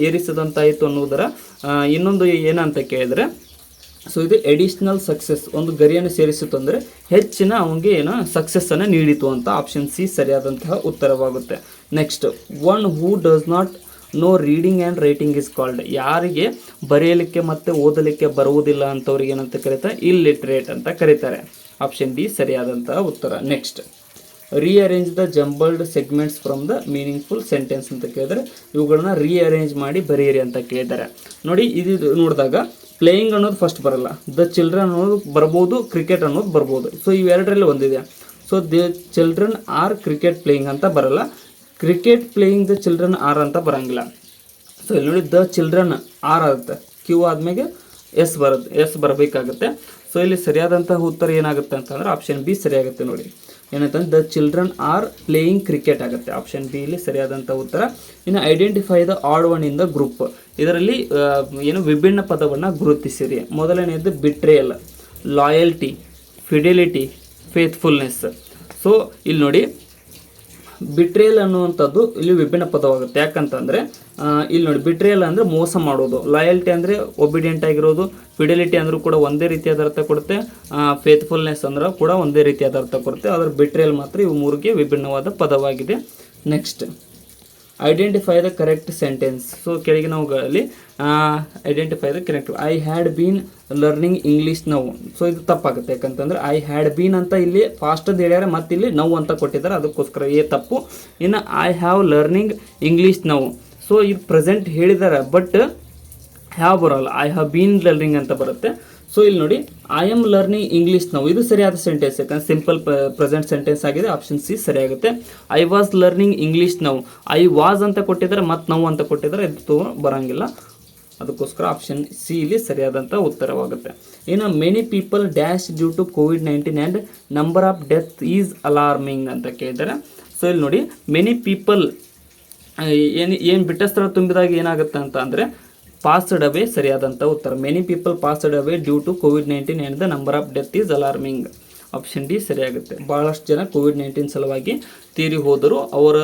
ಏರಿಸಿದಂತಾಯಿತು ಅನ್ನೋದರ ಇನ್ನೊಂದು ಏನಂತ ಕೇಳಿದರೆ, ಸೊ ಇದು ಎಡಿಷ್ನಲ್ ಸಕ್ಸಸ್, ಒಂದು ಗರಿಯನ್ನು ಸೇರಿಸಿತು ಅಂದರೆ ಹೆಚ್ಚಿನ ಅವನಿಗೆ ಸಕ್ಸಸ್ಸನ್ನು ನೀಡಿತು ಅಂತ ಆಪ್ಷನ್ ಸಿ ಸರಿಯಾದಂತಹ ಉತ್ತರವಾಗುತ್ತೆ. Next, one who does not know reading and writing is called. ಯಾರಿಗೆ ಬರೆಯಲಿಕ್ಕೆ ಮತ್ತು ಓದಲಿಕ್ಕೆ ಬರುವುದಿಲ್ಲ ಅಂಥವ್ರಿಗೆ ಏನಂತ ಕರೀತಾರೆ, ಇಲ್ಲಿಟ್ರೇಟ್ ಅಂತ ಕರೀತಾರೆ. ಆಪ್ಷನ್ ಡಿ ಸರಿಯಾದಂತಹ ಉತ್ತರ. Next, rearrange the jumbled segments from the meaningful sentence ಅಂತ ಕೇಳಿದರೆ ಇವುಗಳನ್ನ ರೀಅರೇಂಜ್ ಮಾಡಿ ಬರೆಯಿರಿ ಅಂತ ಕೇಳಿದ್ದಾರೆ. ನೋಡಿ, ಇದು ನೋಡಿದಾಗ ಪ್ಲೇಯಿಂಗ್ ಅನ್ನೋದು ಫಸ್ಟ್ ಬರಲ್ಲ, ದ ಚಿಲ್ಡ್ರನ್ ಅನ್ನೋದು ಬರ್ಬೋದು, ಕ್ರಿಕೆಟ್ ಅನ್ನೋದು ಬರ್ಬೋದು. ಸೊ ಇವೆರಡರಲ್ಲಿ ಒಂದಿದೆ. So the children are cricket playing ಅಂತ ಬರಲ್ಲ, cricket playing the children are ಅಂತ ಬರೋಂಗಿಲ್ಲ. ಸೊ ಇಲ್ಲಿ ನೋಡಿ, ದ ಚಿಲ್ಡ್ರನ್ ಆರ್ ಆಗುತ್ತೆ, ಕ್ಯೂ ಆದಮೇಲೆ ಎಸ್ ಬರಬೇಕಾಗುತ್ತೆ. ಸೊ ಇಲ್ಲಿ ಸರಿಯಾದಂತಹ ಉತ್ತರ ಏನಾಗುತ್ತೆ ಅಂತಂದರೆ ಆಪ್ಷನ್ ಬಿ ಸರಿಯಾಗುತ್ತೆ. ನೋಡಿ ಏನಂತಂದ್ರೆ the children are playing cricket ಆಗುತ್ತೆ. ಆಪ್ಷನ್ ಬಿ ಇಲ್ಲಿ ಸರಿಯಾದಂಥ ಉತ್ತರ. ಇನ್ನು identify the odd one in the group, ಇದರಲ್ಲಿ ವಿಭಿನ್ನ ಪದವನ್ನು ಗುರುತಿಸಿರಿ. ಮೊದಲನೆಯದು betrayal, loyalty, fidelity, faithfulness. So ಇಲ್ಲಿ ನೋಡಿ, ಬಿಟ್ರೇಯಲ್ ಅನ್ನುವಂಥದ್ದು ಇಲ್ಲಿ ವಿಭಿನ್ನ ಪದವಾಗುತ್ತೆ. ಯಾಕಂತಂದರೆ ಇಲ್ಲಿ ನೋಡಿ, ಬಿಟ್ರೇಯಲ್ ಅಂದರೆ ಮೋಸ ಮಾಡೋದು, ಲಾಯಲ್ಟಿ ಅಂದರೆ ಒಬಿಡಿಯಂಟ್ ಆಗಿರೋದು, ಫಿಡೆಲಿಟಿ ಅಂದರೂ ಕೂಡ ಒಂದೇ ರೀತಿಯಾದ ಅರ್ಥ ಕೊಡುತ್ತೆ, ಫೇತ್ಫುಲ್ನೆಸ್ ಅಂದ್ರೆ ಕೂಡ ಒಂದೇ ರೀತಿಯಾದ ಅರ್ಥ ಕೊಡುತ್ತೆ. ಆದರೆ ಬಿಟ್ರೇಯಲ್ ಮಾತ್ರ ಇವು ಮೂರಿಗೆ ವಿಭಿನ್ನವಾದ ಪದವಾಗಿದೆ. Next, identify the correct sentence. So ಕೆಳಗಿನವುಗಳಲ್ಲಿ identify the correct. I had been learning English now. So ಇದು ತಪ್ಪಾಗುತ್ತೆ. ಯಾಕಂತಂದರೆ ಐ ಹ್ಯಾಡ್ ಬೀನ್ ಅಂತ ಇಲ್ಲಿ ಫಾಸ್ಟ್ ಅಂತ ಹೇಳ್ಯಾರ, ಮತ್ತು ಇಲ್ಲಿ ನೌ ಅಂತ ಕೊಟ್ಟಿದ್ದಾರೆ, ಅದಕ್ಕೋಸ್ಕರ ಏ ತಪ್ಪು. ಇನ್ನು I have learning English now. So ಇದು ಪ್ರೆಸೆಂಟ್ ಹೇಳಿದ್ದಾರೆ, ಬಟ್ ಹ್ಯಾವ್ ಬರೋಲ್ಲ, ಐ ಹ್ಯಾವ್ ಬೀನ್ ಲರ್ನಿಂಗ್ ಅಂತ ಬರುತ್ತೆ. ಸೊ ಇಲ್ಲಿ ನೋಡಿ, I am learning English now, ಇದು ಸರಿಯಾದ ಸೆಂಟೆನ್ಸ್, ಯಾಕಂದ್ರೆ ಸಿಂಪಲ್ ಪ್ರೆಸೆಂಟ್ ಸೆಂಟೆನ್ಸ್ ಆಗಿದೆ. ಆಪ್ಷನ್ ಸಿ ಸರಿಯಾಗುತ್ತೆ. I was learning English now, I was ಅಂತ ಕೊಟ್ಟಿದ್ದಾರೆ ಮತ್ತು ನೌ ಅಂತ ಕೊಟ್ಟಿದ್ದಾರೆ, ಇದು ಬರೋಂಗಿಲ್ಲ, ಅದಕ್ಕೋಸ್ಕರ ಆಪ್ಷನ್ ಸಿ ಇಲ್ಲಿ ಸರಿಯಾದಂಥ ಉತ್ತರವಾಗುತ್ತೆ. ಇನ್ನು many people dash due to ಕೋವಿಡ್-19 and number of death is alarming ಅಂತ ಕೇಳಿದ್ದಾರೆ. ಸೊ ಇಲ್ಲಿ ನೋಡಿ, ಮೆನಿ ಪೀಪಲ್ ಏನು ಬಿಟ್ಟ ಸ್ಥಳ ತುಂಬಿದಾಗ ಏನಾಗುತ್ತೆ ಅಂತ ಅಂದರೆ ಪಾಸ್ಡ್ ಅವೇ ಸರಿಯಾದಂಥ ಉತ್ತರ. Many people passed away due to ಕೋವಿಡ್-19 and the number of death is alarming. Option D ಸರಿಯಾಗುತ್ತೆ. ಭಾಳಷ್ಟು ಜನ ಕೋವಿಡ್-19 ಸಲುವಾಗಿ ತೀರಿ ಹೋದರು, ಅವರ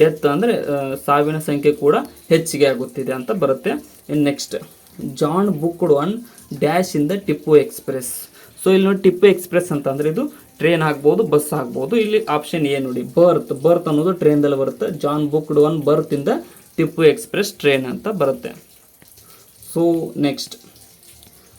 ಡೆತ್ ಅಂದರೆ ಸಾವಿನ ಸಂಖ್ಯೆ ಕೂಡ ಹೆಚ್ಚಿಗೆ ಆಗುತ್ತಿದೆ ಅಂತ ಬರುತ್ತೆ. ಇನ್ನು next, John booked one dash in the Tipu express. So ಇಲ್ಲಿ ನೋಡಿ, ಟಿಪ್ಪು ಎಕ್ಸ್ಪ್ರೆಸ್ ಅಂತಂದರೆ ಇದು ಟ್ರೈನ್ ಆಗ್ಬೋದು, ಬಸ್ ಆಗ್ಬೋದು. ಇಲ್ಲಿ ಆಪ್ಷನ್ ಎ ನೋಡಿ, ಬರ್ತ್ ಅನ್ನೋದು ಟ್ರೈನ್ದಲ್ಲಿ ಬರುತ್ತೆ. John booked one berth in the Tipu express train ಅಂತ ಬರುತ್ತೆ. So next,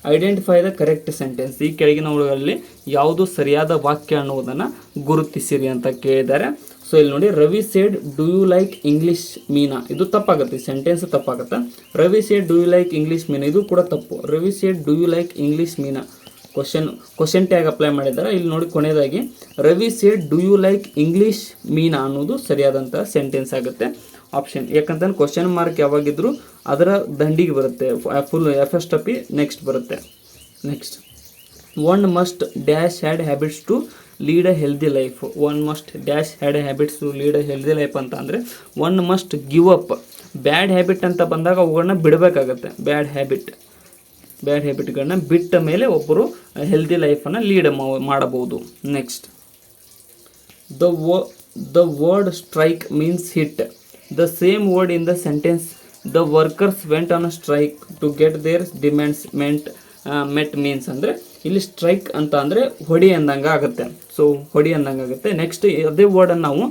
identify the correct sentence. ಈ ಕೆಳಗಿನವುಗಳಲ್ಲಿ ಯಾವುದು ಸರಿಯಾದ ವಾಕ್ಯ ಅನ್ನುವುದನ್ನು ಗುರುತಿಸಿರಿ ಅಂತ ಕೇಳಿದ್ದಾರೆ. ಸೊ ಇಲ್ಲಿ ನೋಡಿ, Ravi said do you like English Meena, ಇದು ತಪ್ಪಾಗುತ್ತೆ, ಸೆಂಟೆನ್ಸ್ ತಪ್ಪಾಗುತ್ತೆ. Ravi said do you like English Meena, ಇದು ಕೂಡ ತಪ್ಪು. Ravi said do you like English Meena, question tag apply ಮಾಡಿದ್ದಾರೆ. ಇಲ್ಲಿ ನೋಡಿ ಕೊನೆಯದಾಗಿ Ravi said do you like English Meena ಅನ್ನೋದು ಸರಿಯಾದಂತಹ ಸೆಂಟೆನ್ಸ್ ಆಗುತ್ತೆ ಆಪ್ಷನ್. ಯಾಕಂತಂದ್ರೆ ಕ್ವಶನ್ ಮಾರ್ಕ್ ಯಾವಾಗಿದ್ರು ಅದರ ದಂಡಿಗೆ ಬರುತ್ತೆ, ಫುಲ್ ಎಫ್ ನೆಕ್ಸ್ಟ್ ಬರುತ್ತೆ. Next, one must dash had habits to lead a healthy life. One must dash had habits to lead a healthy life ಅಂತ ಅಂದರೆ one must give up. Bad habit ಅಂತ ಬಂದಾಗ ಅವುಗಳನ್ನ ಬಿಡಬೇಕಾಗತ್ತೆ. ಬ್ಯಾಡ್ ಹ್ಯಾಬಿಟ್ಗಳನ್ನ ಬಿಟ್ಟ ಮೇಲೆ ಒಬ್ಬರು ಹೆಲ್ದಿ ಲೈಫನ್ನು ಲೀಡ್ ಮಾಡಬಹುದು. Next, the word strike means hit. The same word in the sentence the workers went on a strike to get there demands met means ಅಂದರೆ ಇಲ್ಲಿ ಸ್ಟ್ರೈಕ್ ಅಂತ ಅಂದರೆ ಹೊಡಿ ಅಂದಂಗೆ ಆಗುತ್ತೆ. ಸೊ ಹೊಡಿ ಅಂದಂಗೆ ಆಗುತ್ತೆ. ನೆಕ್ಸ್ಟ್, ಅದೇ ವರ್ಡನ್ನು ನಾವು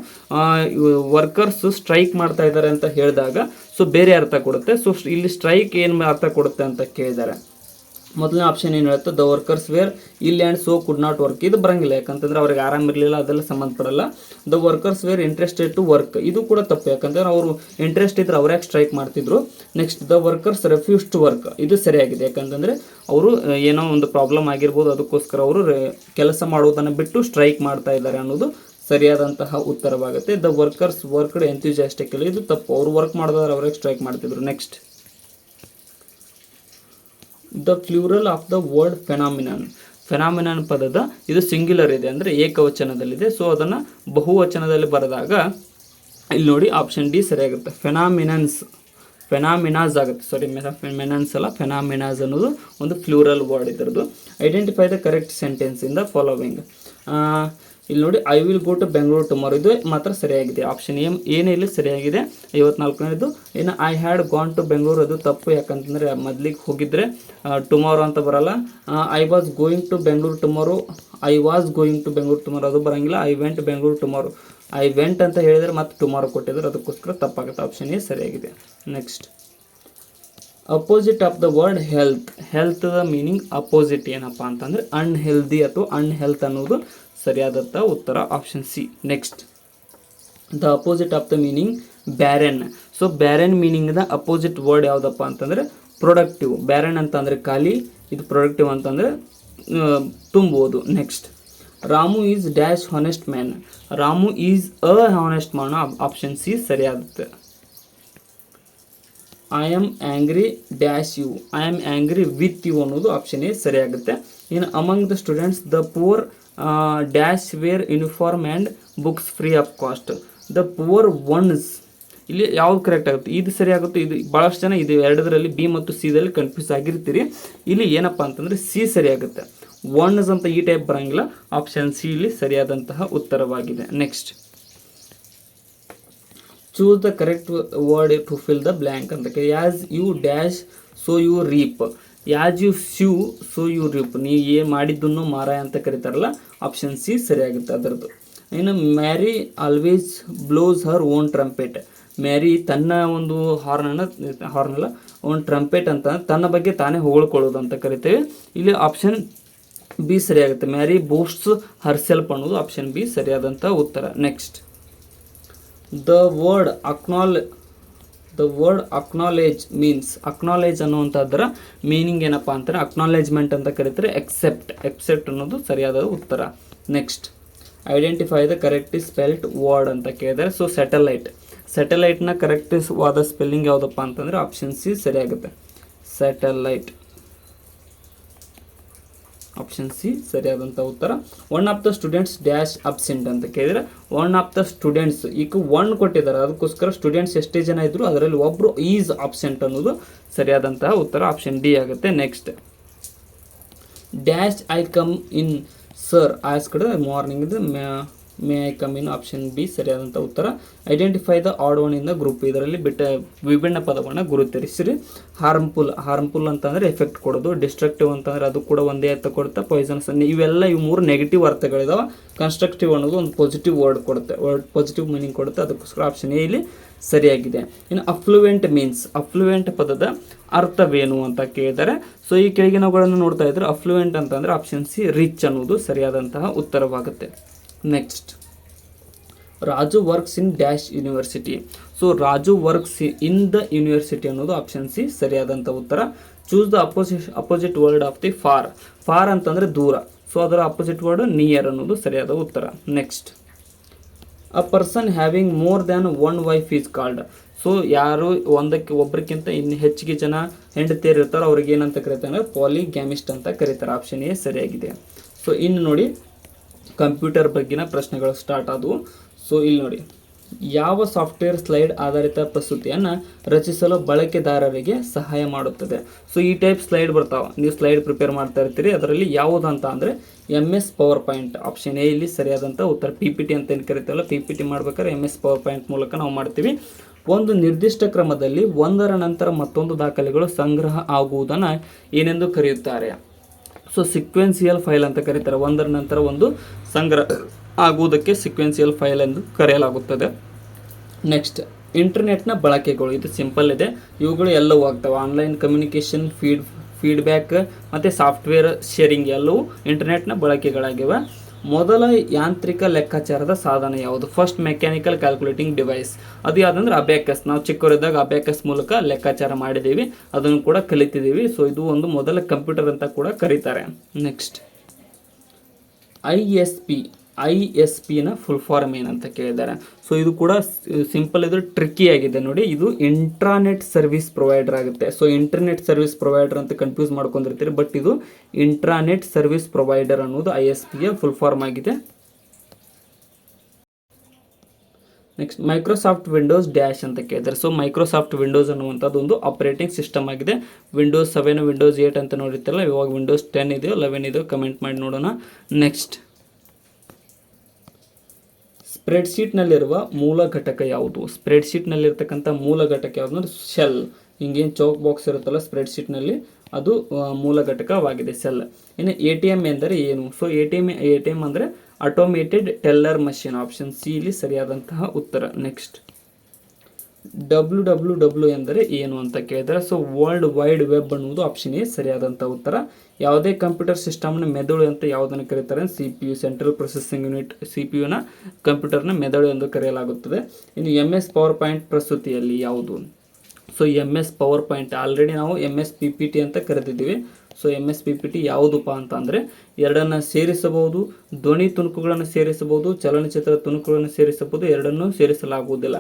ವರ್ಕರ್ಸ್ ಸ್ಟ್ರೈಕ್ ಮಾಡ್ತಾ ಇದ್ದಾರೆ ಅಂತ ಹೇಳಿದಾಗ ಸೊ ಬೇರೆ ಅರ್ಥ ಕೊಡುತ್ತೆ. ಸೊ ಇಲ್ಲಿ ಸ್ಟ್ರೈಕ್ ಏನು ಅರ್ಥ ಕೊಡುತ್ತೆ ಅಂತ ಕೇಳಿದ್ದಾರೆ. ಮೊದಲನೇ ಆಪ್ಷನ್ ಏನು ಹೇಳುತ್ತೆ, the workers were ill and so could not work. ಇದು ಬರಂಗಿಲ್ಲ, ಯಾಕಂತಂದ್ರೆ ಅವ್ರಿಗೆ ಆರಾಮಿರಲಿಲ್ಲ, ಅದೆಲ್ಲ ಸಂಬಂಧಪಡಲ್ಲ. The workers were interested to work, ಇದು ಕೂಡ ತಪ್ಪು, ಯಾಕಂದ್ರೆ ಅವರು ಇಂಟ್ರೆಸ್ಟ್ ಇದ್ರೆ ಅವ್ರು ಯಾಕೆ ಸ್ಟ್ರೈಕ್ ಮಾಡ್ತಿದ್ರು. Next, the workers refuse to work, ಇದು ಸರಿಯಾಗಿದೆ, ಯಾಕಂತಂದರೆ ಅವರು ಏನೋ ಒಂದು ಪ್ರಾಬ್ಲಮ್ ಆಗಿರ್ಬೋದು, ಅದಕ್ಕೋಸ್ಕರ ಅವರು ಕೆಲಸ ಮಾಡುವುದನ್ನು ಬಿಟ್ಟು ಸ್ಟ್ರೈಕ್ ಮಾಡ್ತಾ ಇದ್ದಾರೆ ಅನ್ನೋದು ಸರಿಯಾದಂತಹ ಉತ್ತರವಾಗುತ್ತೆ. ದ ವರ್ಕರ್ಸ್ ವರ್ಕ್ಡ್ ಎಂಥ್ಯೂಸಿಯಾಸ್ಟಿಕಲಿ, ಇದು ತಪ್ಪು, ಅವರು ವರ್ಕ್ ಮಾಡಿದ್ರೆ ಅವ್ರಿಗೆ ಸ್ಟ್ರೈಕ್ ಮಾಡ್ತಿದ್ರು. Next, the plural of the word phenomenon. Phenomenon ಪದದ ಇದು ಸಿಂಗ್ಯುಲರ್ ಇದೆ, ಅಂದರೆ ಏಕವಚನದಲ್ಲಿದೆ. ಸೊ ಅದನ್ನು ಬಹುವಚನದಲ್ಲಿ ಬರೆದಾಗ ಇಲ್ಲಿ ನೋಡಿ ಆಪ್ಷನ್ ಡಿ ಸರಿಯಾಗುತ್ತೆ. ಫೆನಾಮಿನಾಸ್ ಆಗುತ್ತೆ, ಸಾರಿ ಮೆನನ್ಸ್ ಅಲ್ಲ, ಫೆನಾಮಿನಾಸ್ ಅನ್ನೋದು ಒಂದು ಫ್ಲೂರಲ್ ವರ್ಡ್ ಇದರದು. Identify the correct sentence in the following. ಇಲ್ಲಿ ನೋಡಿ, I will go to Bengaluru tomorrow, ಇದು ಮಾತ್ರ ಸರಿಯಾಗಿದೆ. ಆಪ್ಷನ್ ಏನೇ ಇಲ್ಲಿ ಸರಿಯಾಗಿದೆ. 54ನೇದು ಇನ್ನು I had gone to Bengaluru, ಅದು ತಪ್ಪು, ಯಾಕಂತಂದರೆ ಮೊದಲಿಗೆ ಹೋಗಿದ್ರೆ ಟುಮಾರೋ ಅಂತ ಬರಲ್ಲ. I was going to Bengaluru tomorrow, ಅದು ಬರೋಂಗಿಲ್ಲ. I went Bengaluru tomorrow, I went ಅಂತ ಹೇಳಿದರೆ ಮತ್ತೆ ಟುಮಾರೋ ಕೊಟ್ಟಿದ್ದಾರೆ, ಅದಕ್ಕೋಸ್ಕರ ತಪ್ಪಾಗುತ್ತೆ. ಆಪ್ಷನ್ ಎ ಸರಿಯಾಗಿದೆ. Next, opposite of the word health the meaning opposite ಏನಪ್ಪ ಅಂತಂದರೆ ಅನ್ಹೆಲ್ದಿ ಅಥವಾ ಅನ್ಹೆಲ್ತ್ ಅನ್ನೋದು ಸರಿಯಾದಂಥ ಉತ್ತರ option C. Next, the opposite of the meaning barren. So barren ಮೀನಿಂಗ್ದ ಅಪೋಸಿಟ್ ವರ್ಡ್ ಯಾವುದಪ್ಪ ಅಂತಂದರೆ ಪ್ರೊಡಕ್ಟಿವ್. ಬ್ಯಾರೆನ್ ಅಂತ ಅಂದರೆ ಖಾಲಿ, ಇದು ಪ್ರೊಡಕ್ಟಿವ್ ಅಂತಂದರೆ ತುಂಬುವುದು. Next, Ramu is dash honest man. Ramu is a honest man, option C ಸರಿಯಾಗುತ್ತೆ. I am angry dash you, I am angry with you ಅನ್ನೋದು ಆಪ್ಷನ್ ಎ ಸರಿಯಾಗುತ್ತೆ. ಇನ್ನು among the students the poor dash wear uniform and books free of cost. The poor ones, ಇಲ್ಲಿ ಯಾವ್ದು correct ಆಗುತ್ತೆ, ಇದು ಸರಿಯಾಗುತ್ತೆ. ಇದು ಭಾಳಷ್ಟು ಜನ ಇದು ಎರಡರಲ್ಲಿ ಬಿ ಮತ್ತು ಸಿದಲ್ಲಿ ಕನ್ಫ್ಯೂಸ್ ಆಗಿರ್ತೀರಿ. ಇಲ್ಲಿ ಏನಪ್ಪ ಅಂತಂದರೆ ಸಿ ಸರಿಯಾಗುತ್ತೆ. ಒನ್ಸ್ ಅಂತ ಈ ಟೈಪ್ ಬರೋಂಗಿಲ್ಲ, ಆಪ್ಷನ್ ಸಿ ಇಲ್ಲಿ ಸರಿಯಾದಂತಹ ಉತ್ತರವಾಗಿದೆ. Next, choose the correct word to fill the blank ಅಂತ. As you dash so you reap, as you sew so you reap, ನೀವು ಏನು ಮಾಡಿದ್ದನ್ನು ಮಾರಾಯ ಅಂತ ಕರೀತಾರಲ್ಲ, ಆಪ್ಷನ್ ಸಿ ಸರಿಯಾಗುತ್ತೆ ಅದರದ್ದು. ಇನ್ನು Mary always blows her own trumpet. Mary ತನ್ನ ಒಂದು ಹಾರ್ನಲ್ಲ ಒಂದು ಟ್ರಂಪೆಟ್ ಅಂತ ತನ್ನ ಬಗ್ಗೆ ತಾನೇ ಹೊಗಳ್ಕೊಳ್ಳೋದು ಅಂತ ಕರಿತೇವೆ. ಇಲ್ಲಿ ಆಪ್ಷನ್ ಬಿ ಸರಿಯಾಗುತ್ತೆ. ಮ್ಯಾರಿ ಬೋಸ್ಟ್ಸ್ ಹರ್ ಸೆಲ್ಫ್ ಅನ್ನೋದು ಆಪ್ಷನ್ ಬಿ ಸರಿಯಾದಂಥ ಉತ್ತರ. Next, the word acknowledge means, acknowledge ಅನ್ನುವಂಥದ್ದರ ಮೀನಿಂಗ್ ಏನಪ್ಪ ಅಂತಾರೆ ಅಕ್ನಾಲೇಜ್ಮೆಂಟ್ ಅಂತ ಕರೀತಾರೆ. ಎಕ್ಸೆಪ್ಟ್ ಅನ್ನೋದು ಸರಿಯಾದ ಉತ್ತರ. Next, identify the correct spelt word ಅಂತ ಕೇಳಿದರೆ. ಸೊ ಸ್ಯಾಟಲೈಟ್ನ ಕರೆಕ್ಟ್ವಾದ ಸ್ಪೆಲ್ಲಿಂಗ್ ಯಾವುದಪ್ಪ ಅಂತಂದರೆ ಆಪ್ಷನ್ ಸಿ ಸರಿಯಾಗುತ್ತೆ. ಸ್ಯಾಟಲೈಟ್, ಆಪ್ಷನ್ ಸಿ ಸರಿಯಾದಂಥ ಉತ್ತರ. One of the students dash absent ಅಂತ ಕೇಳಿದರೆ ಒನ್ ಆಫ್ ದ ಸ್ಟೂಡೆಂಟ್ಸ್ ಈಗ ಒನ್ ಕೊಟ್ಟಿದ್ದಾರೆ, ಅದಕ್ಕೋಸ್ಕರ ಸ್ಟೂಡೆಂಟ್ಸ್ ಎಷ್ಟೇ ಜನ ಇದ್ದರು ಅದರಲ್ಲಿ ಒಬ್ಬರು ಈಸ್ ಅಬ್ಸೆಂಟ್ ಅನ್ನೋದು ಸರಿಯಾದಂತಹ ಉತ್ತರ, ಆಪ್ಷನ್ ಡಿ ಆಗುತ್ತೆ. Next, dash I come in sir as ಕಡೆ morning may I come in, option B ಸರಿಯಾದಂಥ ಉತ್ತರ. Identify the odd one in the group, ಇದರಲ್ಲಿ ವಿಭಿನ್ನ ಪದವನ್ನು ಗುರುತಿಸಿರಿ. ಹಾರ್ಮ್ಫುಲ್ ಅಂತಂದರೆ ಎಫೆಕ್ಟ್ ಕೊಡೋದು, ಡಿಸ್ಟ್ರಕ್ಟಿವ್ ಅಂತಂದರೆ ಅದು ಕೂಡ ಒಂದೇ ಅರ್ಥ ಕೊಡುತ್ತೆ, ಪಾಯ್ಸನಸ್ ಇವು ಮೂರು ನೆಗೆಟಿವ್ ಅರ್ಥಗಳಿದಾವೆ. ಕನ್ಸ್ಟ್ರಕ್ಟಿವ್ ಅನ್ನೋದು ಒಂದು ಪಾಸಿಟಿವ್ ವರ್ಡ್ ಕೊಡುತ್ತೆ, ಪಾಸಿಟಿವ್ ಮೀನಿಂಗ್ ಕೊಡುತ್ತೆ, ಅದಕ್ಕೋಸ್ಕರ ಆಪ್ಷನ್ ಎ ಇಲ್ಲಿ ಸರಿಯಾಗಿದೆ. ಇನ್ನು ಅಫ್ಲುಯೆಂಟ್ ಪದದ ಅರ್ಥವೇನು ಅಂತ ಕೇಳಿದರೆ, ಸೊ ಈ ಕೆಳಗಿನವುಗಳನ್ನು ನೋಡ್ತಾ ಇದ್ರೆ ಅಫ್ಲುಯೆಂಟ್ ಅಂತಂದರೆ ಆಪ್ಷನ್ ಸಿ ರಿಚ್ ಅನ್ನೋದು ಸರಿಯಾದಂತಹ ಉತ್ತರವಾಗುತ್ತೆ. Next, Raju works in dash university. So Raju works in the university ಅನ್ನೋದು ಆಪ್ಷನ್ ಸಿ ಸರಿಯಾದಂಥ ಉತ್ತರ. Choose the opposite word of the far. Far ಅಂತಂದರೆ ದೂರ, ಸೊ ಅದರ ಅಪೋಸಿಟ್ ವರ್ಡ್ ನಿಯರ್ ಅನ್ನೋದು ಸರಿಯಾದ ಉತ್ತರ. Next, a person having more than one wife is called. So ಯಾರು ಒಬ್ಬರಿಗಿಂತ ಇನ್ನು ಹೆಚ್ಚಿಗೆ ಜನ ಹೆಂಡತಿಯರು ಇರ್ತಾರೋ ಅವ್ರಿಗೆ ಏನಂತ ಕರೀತಾರೆ ಅಂದರೆ ಪಾಲಿಗ್ಯಾಮಿಸ್ಟ್ ಅಂತ ಕರೀತಾರೆ. ಆಪ್ಷನ್ ಎ ಸರಿಯಾಗಿದೆ. ಸೊ ಇನ್ನು ನೋಡಿ, ಕಂಪ್ಯೂಟರ್ ಬಗ್ಗಿನ ಪ್ರಶ್ನೆಗಳು ಸ್ಟಾರ್ಟ್ ಆದವು. ಸೊ ಇಲ್ಲಿ ನೋಡಿ, ಯಾವ ಸಾಫ್ಟ್ವೇರ್ ಸ್ಲೈಡ್ ಆಧಾರಿತ ಪ್ರಸ್ತುತಿಯನ್ನು ರಚಿಸಲು ಬಳಕೆದಾರರಿಗೆ ಸಹಾಯ ಮಾಡುತ್ತದೆ. ಸೊ ಈ ಟೈಪ್ ಸ್ಲೈಡ್ ಬರ್ತಾವೆ, ನೀವು ಸ್ಲೈಡ್ ಪ್ರಿಪೇರ್ ಮಾಡ್ತಾ ಇರ್ತೀರಿ. ಅದರಲ್ಲಿ ಯಾವುದು ಅಂತ ಅಂದರೆ MS power point. Option A ಇಲ್ಲಿ ಸರಿಯಾದಂಥ ಉತ್ತರ. PPT ಅಂತ ಏನು ಕರಿತೀವಲ್ಲ, PPT ಮಾಡ್ಬೇಕಾದ್ರೆ MS ಪವರ್ ಪಾಯಿಂಟ್ ಮೂಲಕ ನಾವು ಮಾಡ್ತೀವಿ. ಒಂದು ನಿರ್ದಿಷ್ಟ ಕ್ರಮದಲ್ಲಿ ಒಂದರ ನಂತರ ಮತ್ತೊಂದು ದಾಖಲೆಗಳು ಸಂಗ್ರಹ ಆಗುವುದನ್ನು ಏನೆಂದು ಕರೆಯುತ್ತಾರೆ. ಸೊ ಸಿಕ್ವೆನ್ಸಿಯಲ್ ಫೈಲ್ ಅಂತ ಕರೀತಾರೆ. ಒಂದರ ನಂತರ ಒಂದು ಸಂಗ್ರಹ ಆಗುವುದಕ್ಕೆ ಸಿಕ್ವೆನ್ಸಿಯಲ್ ಫೈಲ್ ಎಂದು ಕರೆಯಲಾಗುತ್ತದೆ. ನೆಕ್ಸ್ಟ್, ಇಂಟರ್ನೆಟ್ನ ಬಳಕೆಗಳು. ಇದು ಸಿಂಪಲ್ ಇದೆ, ಇವುಗಳು ಎಲ್ಲವೂ ಆಗ್ತವೆ. ಆನ್ಲೈನ್ ಕಮ್ಯುನಿಕೇಷನ್, ಫೀಡ್ಬ್ಯಾಕ್ ಮತ್ತು ಸಾಫ್ಟ್ವೇರ್ ಶೇರಿಂಗ್ ಎಲ್ಲವೂ ಇಂಟರ್ನೆಟ್ನ ಬಳಕೆಗಳಾಗಿವೆ. ಮೊದಲ ಯಾಂತ್ರಿಕ ಲೆಕ್ಕಾಚಾರದ ಸಾಧನ ಯಾವುದು? First mechanical calculating device. ಅದು ಯಾವುದಂದ್ರೆ ಅಬ್ಯಾಕಸ್. ನಾವು ಚಿಕ್ಕವರಿದ್ದಾಗ ಅಬ್ಯಾಕಸ್ ಮೂಲಕ ಲೆಕ್ಕಾಚಾರ ಮಾಡಿದ್ದೀವಿ, ಅದನ್ನು ಕೂಡ ಕಲಿತಿದ್ದೀವಿ. ಸೊ ಇದು ಒಂದು ಮೊದಲ ಕಂಪ್ಯೂಟರ್ ಅಂತ ಕೂಡ ಕರೀತಾರೆ. ನೆಕ್ಸ್ಟ್, ISP ಫುಲ್ ಫಾರ್ಮ್ ಏನಂತ ಕೇಳಿದ್ದಾರೆ. ಸೊ ಇದು ಕೂಡ ಸಿಂಪಲ್, ಇದು ಟ್ರಿಕ್ಕಿ ಆಗಿದೆ ನೋಡಿ. ಇದು ಇಂಟ್ರಾನೆಟ್ ಸರ್ವಿಸ್ ಪ್ರೊವೈಡರ್ ಆಗುತ್ತೆ. ಸೊ ಇಂಟರ್ನೆಟ್ ಸರ್ವಿಸ್ ಪ್ರೊವೈಡರ್ ಅಂತ ಕನ್ಫ್ಯೂಸ್ ಮಾಡ್ಕೊಂಡಿರ್ತೀರಿ, ಬಟ್ ಇದು ಇಂಟ್ರಾನೆಟ್ ಸರ್ವಿಸ್ ಪ್ರೊವೈಡರ್ ಅನ್ನೋದು ISPಯ ಫುಲ್ ಫಾರ್ಮ್ ಆಗಿದೆ. ನೆಕ್ಸ್ಟ್, ಮೈಕ್ರೋಸಾಫ್ಟ್ ವಿಂಡೋಸ್ ಡ್ಯಾಶ್ ಅಂತ ಕೇಳಿದ್ದಾರೆ. ಸೊ ಮೈಕ್ರೋಸಾಫ್ಟ್ ವಿಂಡೋಸ್ ಅನ್ನುವಂಥದ್ದು ಒಂದು ಆಪರೇಟಿಂಗ್ ಸಿಸ್ಟಮ್ ಆಗಿದೆ. ವಿಂಡೋಸ್ 7, ವಿಂಡೋಸ್ 8 ಅಂತ ನೋಡಿರ್ತಾರಲ್ಲ, ಇವಾಗ ವಿಂಡೋಸ್ 10 ಇದೆಯೋ 11 ಇದೆಯೋ ಕಮೆಂಟ್ ಮಾಡಿ ನೋಡೋಣ. ನೆಕ್ಸ್ಟ್, ಸ್ಪ್ರೆಡ್ಶೀಟ್ನಲ್ಲಿರುವ ಮೂಲ ಘಟಕ ಯಾವುದು? ಸ್ಪ್ರೆಡ್ಶೀಟ್ನಲ್ಲಿರ್ತಕ್ಕಂಥ ಮೂಲ ಘಟಕ ಯಾವುದು ಅಂದರೆ ಶೆಲ್. ಹಿಂಗೇನು ಚೌಕ್ ಬಾಕ್ಸ್ ಇರುತ್ತಲ್ಲ ಸ್ಪ್ರೆಡ್ಶೀಟ್ನಲ್ಲಿ, ಅದು ಮೂಲ ಘಟಕವಾಗಿದೆ, ಸೆಲ್. ಇನ್ನು ATM ಎಂದರೆ ಏನು? ಸೊ ATM ಅಂದರೆ automated teller machine. Option C ಇಲ್ಲಿ ಸರಿಯಾದಂತಹ ಉತ್ತರ. ನೆಕ್ಸ್ಟ್, WWW ಎಂದರೆ ಏನು ಅಂತ ಕೇಳಿದರೆ, ಸೊ ವರ್ಲ್ಡ್ ವೈಡ್ ವೆಬ್ ಅನ್ನುವುದು ಆಪ್ಷನ್ ಎ ಸರಿಯಾದಂಥ ಉತ್ತರ. ಯಾವುದೇ ಕಂಪ್ಯೂಟರ್ ಸಿಸ್ಟಮ್ನ ಮೆದುಳು ಅಂತ ಯಾವುದನ್ನು ಕರೀತಾರೆ? CPU, central processing unit. CPU ಕಂಪ್ಯೂಟರ್ನ ಮೆದುಳು ಎಂದು ಕರೆಯಲಾಗುತ್ತದೆ. ಇನ್ನು MS ಪವರ್ ಪಾಯಿಂಟ್ ಪ್ರಸ್ತುತಿಯಲ್ಲಿ ಯಾವುದು? So MS power point already ನಾವು MS PPT ಅಂತ ಕರೆದಿದ್ದೀವಿ. ಸೊ MS PPT ಯಾವುದಪ್ಪ ಅಂತ ಅಂದರೆ, ಎರಡನ್ನು ಸೇರಿಸಬಹುದು, ಧ್ವನಿ ತುಣುಕುಗಳನ್ನು ಸೇರಿಸಬಹುದು, ಚಲನಚಿತ್ರ ತುಣುಕುಗಳನ್ನು ಸೇರಿಸಬಹುದು, ಎರಡನ್ನೂ ಸೇರಿಸಲಾಗುವುದಿಲ್ಲ.